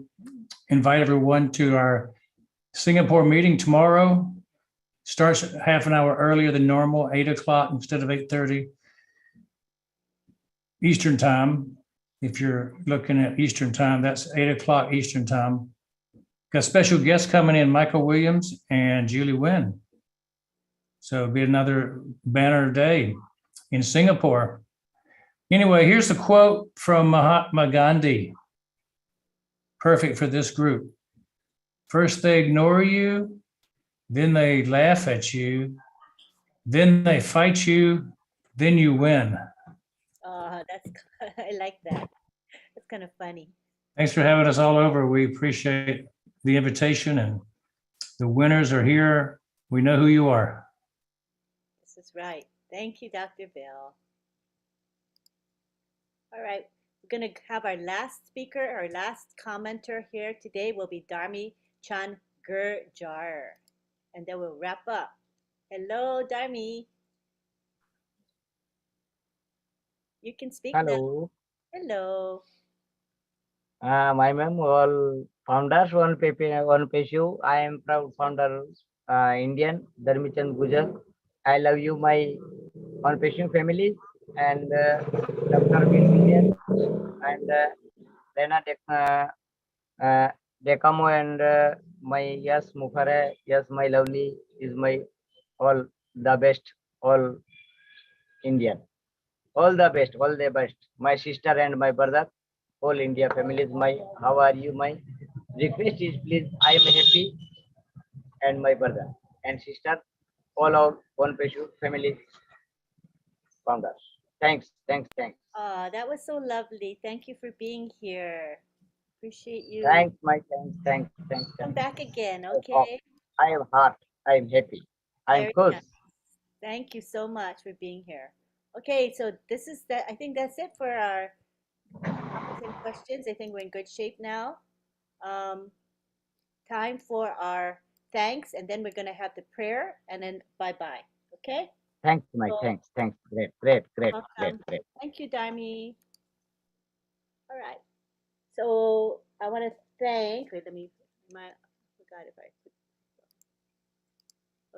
C: invite everyone to our Singapore meeting tomorrow. Starts half an hour earlier than normal, 8 o'clock instead of 8:30 Eastern time. If you're looking at Eastern time, that's 8 o'clock Eastern time. Got special guests coming in, Michael Williams and Julie Nguyen. So it'll be another banner day in Singapore. Anyway, here's a quote from Mahatma Gandhi. Perfect for this group. First they ignore you, then they laugh at you, then they fight you, then you win.
A: That's I like that. That's kind of funny.
C: Thanks for having us all over. We appreciate the invitation, and the winners are here. We know who you are.
A: This is right. Thank you, Dr. Bill. All right, we're going to have our last speaker, our last commenter here today will be Dharmi Chan Gurjar, and then we'll wrap up. Hello, Dharmi. You can speak now.
O: Hello.
A: Hello.
O: My name all founders, one Peshu. I am proud founder, Indian, Dharmichand Gujar. I love you, my one Peshu family, and Dr. Williams, and Lena Decamo, and my yes, Mufare, yes, my lovely is my all the best, all Indian. All the best, all the best. My sister and my brother, all India family is my, how are you? My request is please, I am happy, and my brother and sister, all our one Peshu family founders. Thanks.
A: That was so lovely. Thank you for being here. Appreciate you.
O: Thanks, my thanks.
A: Come back again, okay?
O: I am heart, I am happy. I am
A: Very
O: close.
A: nice. Thank you so much for being here. Okay, so this is that. I think that's it for our comments and questions. I think we're in good shape now. Time for our thanks, and then we're going to have the prayer, and then bye-bye. Okay?
O: Thanks, my
A: So,
O: thanks. Great.
A: welcome. Thank you, Dharmi. All right. So I want to thank. Wait, I forgot if I put.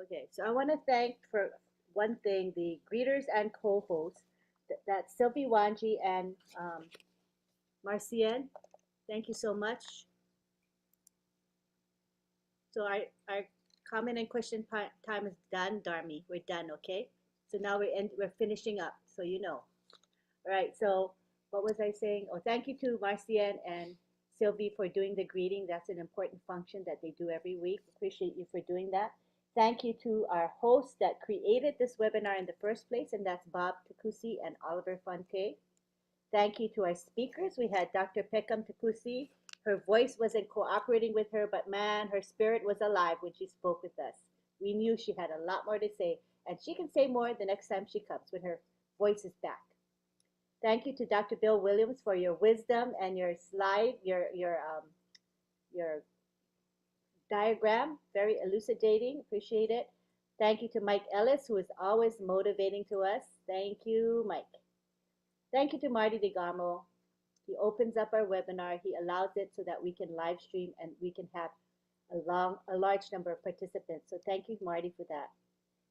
A: Okay, so I want to thank for one thing the greeters and co-hosts That's Sylvie Wanji and Marcian. Thank you so much. So our comment and question time is done, Darmi. We're done, okay? So now we're finishing up, so you know. All right, so what was I saying? Oh, thank you to Marcian and Sylvie for doing the greeting. That's an important function that they do every week. Appreciate you for doing that. Thank you to our hosts that created this webinar in the first place, and that's Bob Takusi and Oliver Fonte. Thank you to our speakers. We had Dr. Pekam Takusi. Her voice wasn't cooperating with her, but man, her spirit was alive when she spoke with us. We knew she had a lot more to say, and she can say more the next time she comes when her voice is back. Thank you to Dr. Bill Williams for your wisdom and your slide, your diagram, very elucidating. Appreciate it. Thank you to Mike Ellis, who is always motivating to us. Thank you, Mike. Thank you to Marty DeGarmo. He opens up our webinar. He allows it so that we can live stream and we can have a large number of participants. So thank you, Marty, for that.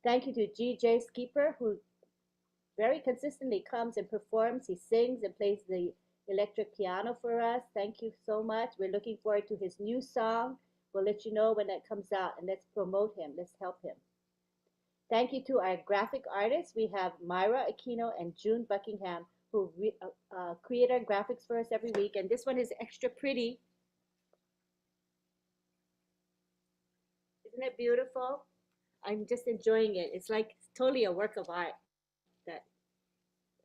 A: Thank you to GJ Skipper, who very consistently comes and performs. He sings and plays the electric piano for us. Thank you so much. We're looking forward to his new song. We'll let you know when it comes out, and let's promote him. Let's help him. Thank you to our graphic artists. We have Myra Aquino and June Buckingham, who create our graphics for us every week. And this one is extra pretty. Isn't it beautiful? I'm just enjoying it. It's like totally a work of art that,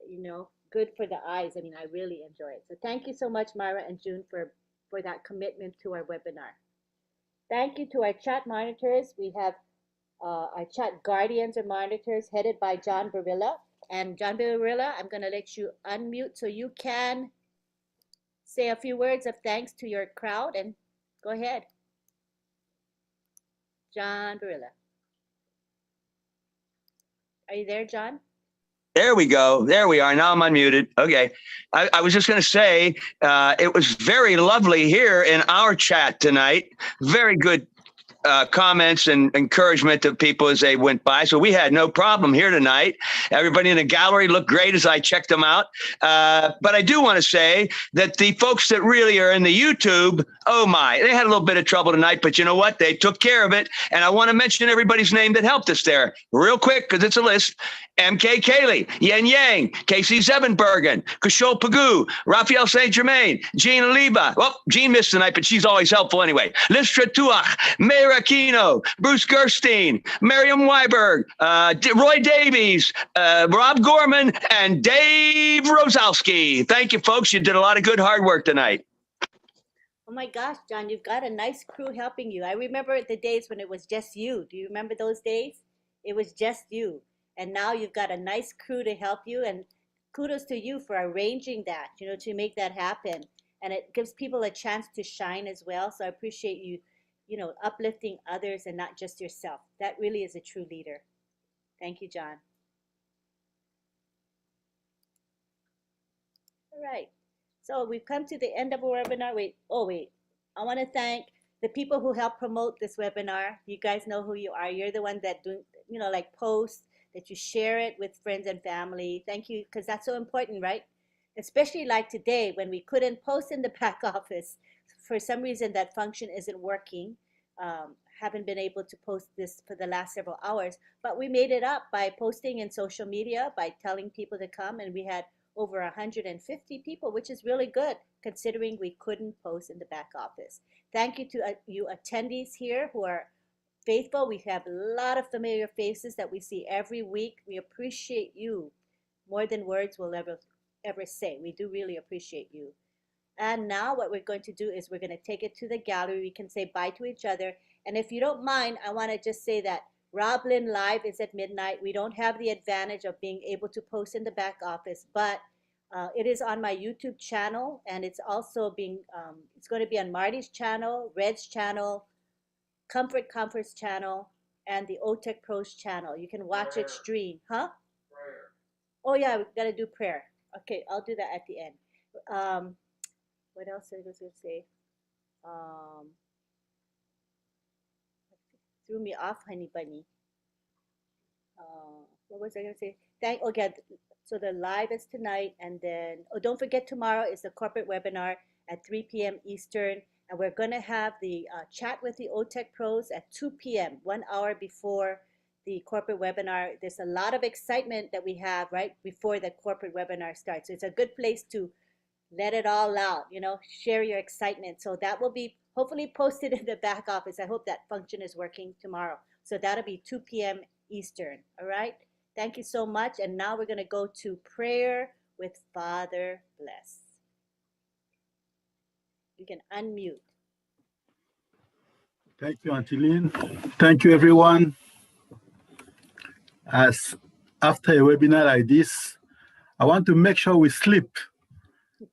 A: you know, good for the eyes. I mean, I really enjoy it. So thank you so much, Myra and June, for that commitment to our webinar. Thank you to our chat monitors. We have our chat guardians or monitors headed by John Barilla. And John Barilla, I'm going to let you unmute so you can say a few words of thanks to your crowd, and go ahead. John Barilla. Are you there, John?
P: There we go. There we are. Now I'm unmuted. Okay. I was just going to say, it was very lovely here in our chat tonight. Very good comments and encouragement to people as they went by. So we had no problem here tonight. Everybody in the gallery looked great as I checked them out. But I do want to say that the folks that really are in the YouTube, oh my, they had a little bit of trouble tonight, but you know what? They took care of it. And I want to mention everybody's name that helped us there real quick because it's a list. MK Kaylee, Yen Yang, Casey Zevenbergen, Kishol Pagoo, Raphael St. Germain, Jean Aliba. Well, Jean missed tonight, but she's always helpful anyway. Listra Tuach, Mayor Aquino, Bruce Gerstein, Miriam Weiberg, Roy Davies, Rob Gorman, and Dave Rosowski. Thank you, folks. You did a lot of good hard work tonight.
A: Oh my gosh, John, you've got a nice crew helping you. I remember the days when it was just you. Do you remember those days? It was just you. And now you've got a nice crew to help you. And kudos to you for arranging that, you know, to make that happen. And it gives people a chance to shine as well. So I appreciate you, you know, uplifting others and not just yourself. That really is a true leader. Thank you, John. All right. So we've come to the end of our webinar. Wait. I want to thank the people who helped promote this webinar. You guys know who you are. You're the ones that do, you know, like post, that you share it with friends and family. Thank you, because that's so important, right? Especially like today when we couldn't post in the back office. For some reason, that function isn't working. Haven't been able to post this for the last several hours, but we made it up by posting in social media, by telling people to come, and we had over 150 people, which is really good considering we couldn't post in the back office. Thank you to you attendees here who are faithful. We have a lot of familiar faces that we see every week. We appreciate you more than words will ever say. We do really appreciate you. And now what we're going to do is we're going to take it to the gallery. We can say bye to each other. And if you don't mind, I want to just say that Rob Lynn Live is at midnight. We don't have the advantage of being able to post in the back office, but it is on my YouTube channel, and it's also being, it's going to be on Marty's channel, Red's channel, Comfort's channel, and the OTech Pros channel. You can watch it stream. Huh? Prayer. Oh yeah, we've got to do prayer. Okay, I'll do that at the end. What else I was going to say? Threw me off, honey bunny. What was I going to say? again, so the live is tonight, and then, oh, don't forget tomorrow is the corporate webinar at 3 p.m. Eastern, and we're going to have the chat with the OTech pros at 2 p.m., 1 hour before the corporate webinar. There's a lot of excitement that we have right before the corporate webinar starts. So it's a good place to let it all out, share your excitement. So that will be hopefully posted in the back office. I hope that function is working tomorrow. So that'll be 2 p.m. Eastern. All right. Thank you so much. And now we're going to go to prayer with Father Bless. You can unmute.
Q: Thank you, Auntie Lynn. Thank you, everyone. As after a webinar like this, I want to make sure we sleep,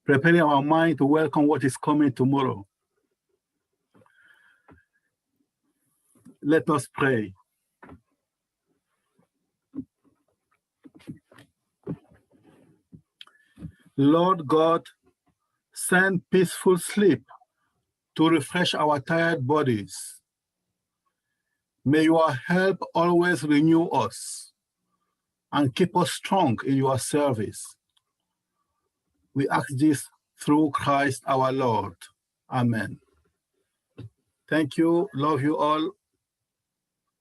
Q: preparing our mind to welcome what is coming tomorrow. Let us pray. Lord God, send peaceful sleep to refresh our tired bodies. May your help always renew us and keep us strong in your service. We ask this through Christ our Lord. Amen. Thank you. Love you all.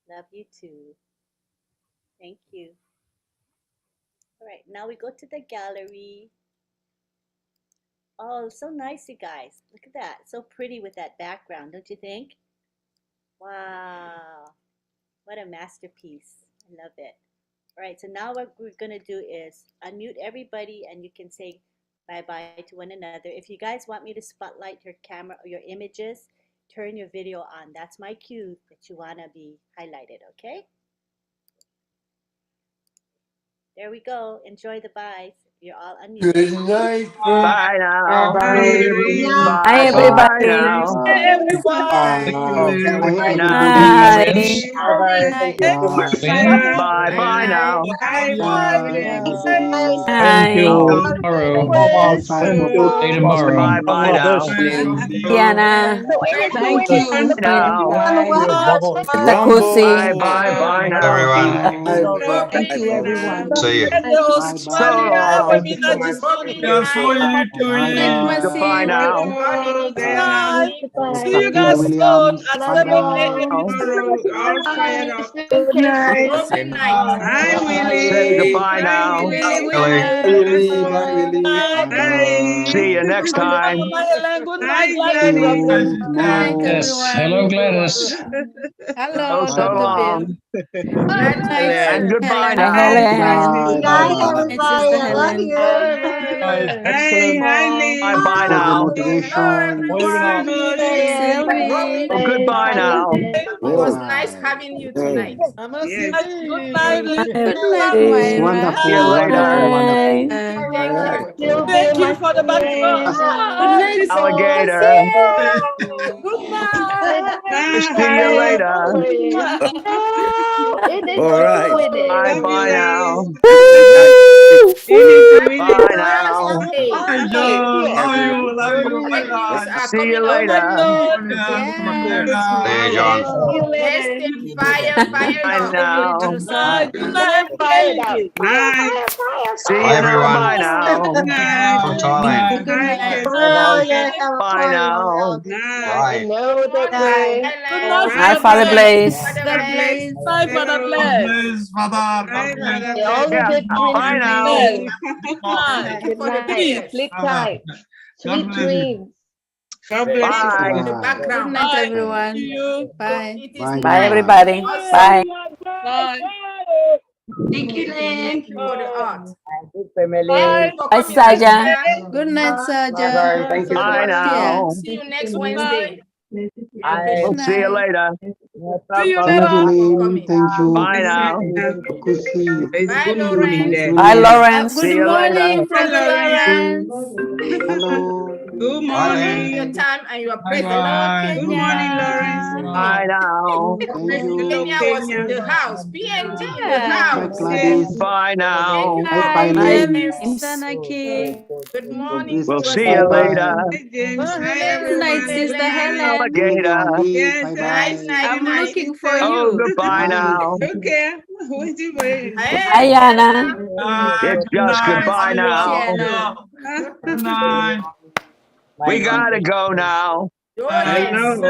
A: Love you too. Thank you. All right, now we go to the gallery. Oh, so nice, you guys. Look at that. So pretty with that background, don't you think? Wow. What a masterpiece. I love it. All right, so now what we're going to do is unmute everybody and you can say bye-bye to one another. If you guys want me to spotlight your camera or your images, turn your video on. That's my cue that you want to be highlighted, okay? There we go. Enjoy the byes. You're all unmuted.
R: Good night,
P: Bye now.
R: everyone.
P: Bye bye now.
J: Everyone.
P: Good
H: Bye.
P: night.
H: Bye. Thank you so much.
P: Bye bye now.
C: Thank you.
H: Thank
C: Tomorrow.
H: you. Thank you.
C: See you tomorrow.
P: Bye bye now.
S: Diana,
J: Thank you.
P: Now.
S: Takusi,
P: Bye bye bye now.
J: Thank you, everyone.
R: See you.
J: And the
P: So
J: Australia
P: long.
J: webinar this morning.
P: Goodbye now.
J: Good night. See you
G: Brother
J: guys soon
G: Williams,
J: at
G: bye
J: 7
G: now.
J: a.m.
H: Good night.
S: good night.
P: Say goodbye now.
G: Willie, bye Willie, bye
P: See you
G: bye.
P: next time.
J: Good night,
G: See
J: Gladys.
G: you
S: Good night,
G: tomorrow.
C: Yes. Hello,
S: everyone.
C: Gladys.
P: So
S: Hello,
P: so
S: Dr.
P: long.
S: Bill. Good night,
P: And
S: Sister
P: goodbye
S: Helen.
G: Good
P: now.
G: night, bye
S: Good
G: bye.
S: night, Sister Helen.
C: Excellent.
P: Bye bye
G: OWinners
P: now.
G: Motivation.
S: Sylvie,
P: Oh, goodbye now.
S: it
G: Good
S: was nice
G: night.
S: having you
G: Hey.
S: tonight.
J: Good night,
S: Good night,
G: It's
S: Myra.
P: See you
G: wonderful, wonderful,
P: later.
G: wonderful.
S: Thank
G: All
S: you.
G: right.
J: Thank you for the background.
S: Good night,
P: Alligator.
J: Good night.
P: See you later.
G: All right.
P: Bye bye now.
G: Good night.
P: Bye now.
S: These are
P: See you
S: coming up.
P: later.
S: Yes.
R: See you, John.
S: Let's stay fire, fire
P: Bye
S: up.
P: now.
J: Good night. Good night, Kelly.
P: See
R: Bye,
P: you now.
R: everyone.
P: Bye now.
R: From Thailand.
S: Good night.
P: Bye now.
R: Right.
S: Good night.
J: Good night,
S: Good
J: Father
S: night,
J: Bless.
S: Father Bless.
J: Good night, Father Bless.
P: Yeah. Bye now.
J: Bless. Good night.
S: Thank you for the
J: Peace.
S: prayers. Thank you
P: Bye.
S: for the
G: Bye.
S: background.
G: Good
S: Thank
G: night,
J: Thank
S: you.
J: you.
S: It is
G: Bye
S: nice.
G: bye.
S: Awesome.
J: Bye.
S: Thank you, Thank you for the art.
H: Good family.
J: Bye.
S: For Bye, coming, Saja. Good night,
H: Bye bye. Thank you so
P: Bye
H: much.
P: now.
S: See you next
J: Good night.
S: Wednesday.
H: Bye.
P: We'll see you later.
J: See you
G: Thank you,
J: later.
G: Lynn. Thank you.
P: Bye now.
G: Kusi.
S: Bye, Lawrence.
G: Thank you,
S: Bye,
G: William.
S: Lawrence.
P: See
S: Good
P: you later.
S: morning, Brother Lawrence.
G: Hello.
T: Good morning. Your time and your praise the Lord. Good morning, Lawrence.
P: Bye now.
T: Kenya was in the house. PNG in the
A: Yeah.
T: house.
P: Bye now.
T: Good morning.
P: We'll
T: to
P: see you later.
T: Hi, James. Hi, everyone.
A: Good night, Sister Helen.
P: Alligator.
T: Yes, night, night,
A: I'm
T: night.
A: looking for
P: Oh,
A: you.
P: goodbye now.
T: Okay. Waiting for you.
N: Hi, Anna.
P: It's just goodbye now.
T: Good night.
P: We gotta go now.
T: I know.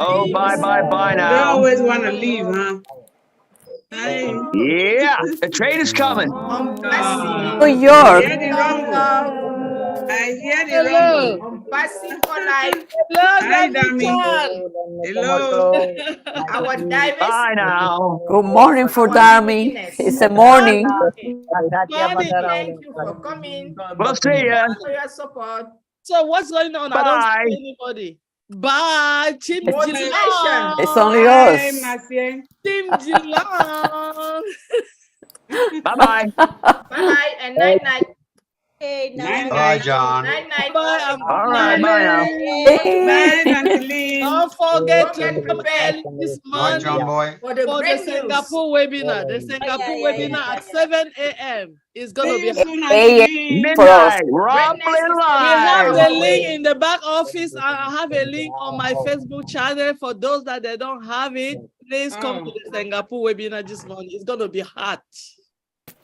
P: Oh, bye, bye, bye
T: You
P: now.
T: always want to leave, huh? Hi.
P: Yeah, the train is coming.
N: New York.
T: I hear the rumble. I hear the
J: Hello.
T: rumble. I'm passing for life.
J: Hello,
T: Hi,
J: Daddy
T: Dami.
J: Chan.
T: Hello. Our divers.
P: Bye now.
N: Good morning for
T: Our
N: Darmy.
T: beginners.
N: It's a morning.
J: Morning.
T: Thank you for coming.
P: We'll see ya.
T: For your support.
J: So what's going on? I don't
P: Bye.
J: see anybody. Bye. Chim
T: Motivation.
N: It's only
T: Hi,
N: us.
T: Marcia.
J: Chim Jilang.
P: Bye-bye.
T: Bye-bye and night-night.
A: Okay,
T: Night,
A: night.
T: night. Night-night.
J: Bye. I'm
P: All right, bye now.
T: Night, Auntie
J: Don't forget
T: Don't
J: to
T: get
J: come
T: prepared
J: early this morning
T: for the
J: for the
T: great news.
J: Singapore webinar. The Singapore webinar at 7 a.m. is going to
T: See
J: be
T: you soon,
N: AM
T: Auntie
N: for us.
P: Midnight. Rumbling
J: We have
P: live.
J: the link in the back office. I have a link on my Facebook channel. For those that they don't have it, please come to the Singapore webinar this morning. It's going to be hot.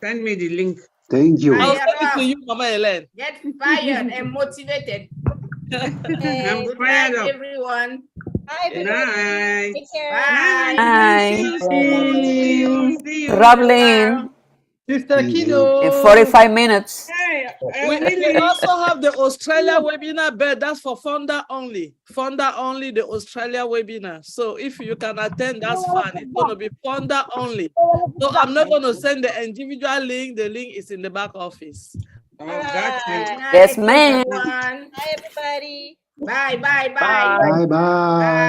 T: Send me the link.
L: Thank you.
J: I'll send it to you, Mama Ellen.
T: Get fired and motivated.
A: Okay.
T: Good night, everyone.
A: Bye,
T: Good
A: everybody.
T: night.
A: Take care.
T: Bye.
N: Bye.
T: See you.
N: Traveling
J: Sister
N: in
J: Kido.
N: 45 minutes.
T: Hey,
J: We also have the Australia webinar, but that's for founder only. Founder only, the Australia webinar. So if you can attend, that's fine. It's going to be founder only. So I'm not going to send the individual link. The link is in the back office.
T: Oh, got you.
N: Yes, ma'am.
A: Bye, everybody.
T: Bye, bye, bye.
P: Bye.
L: Bye bye.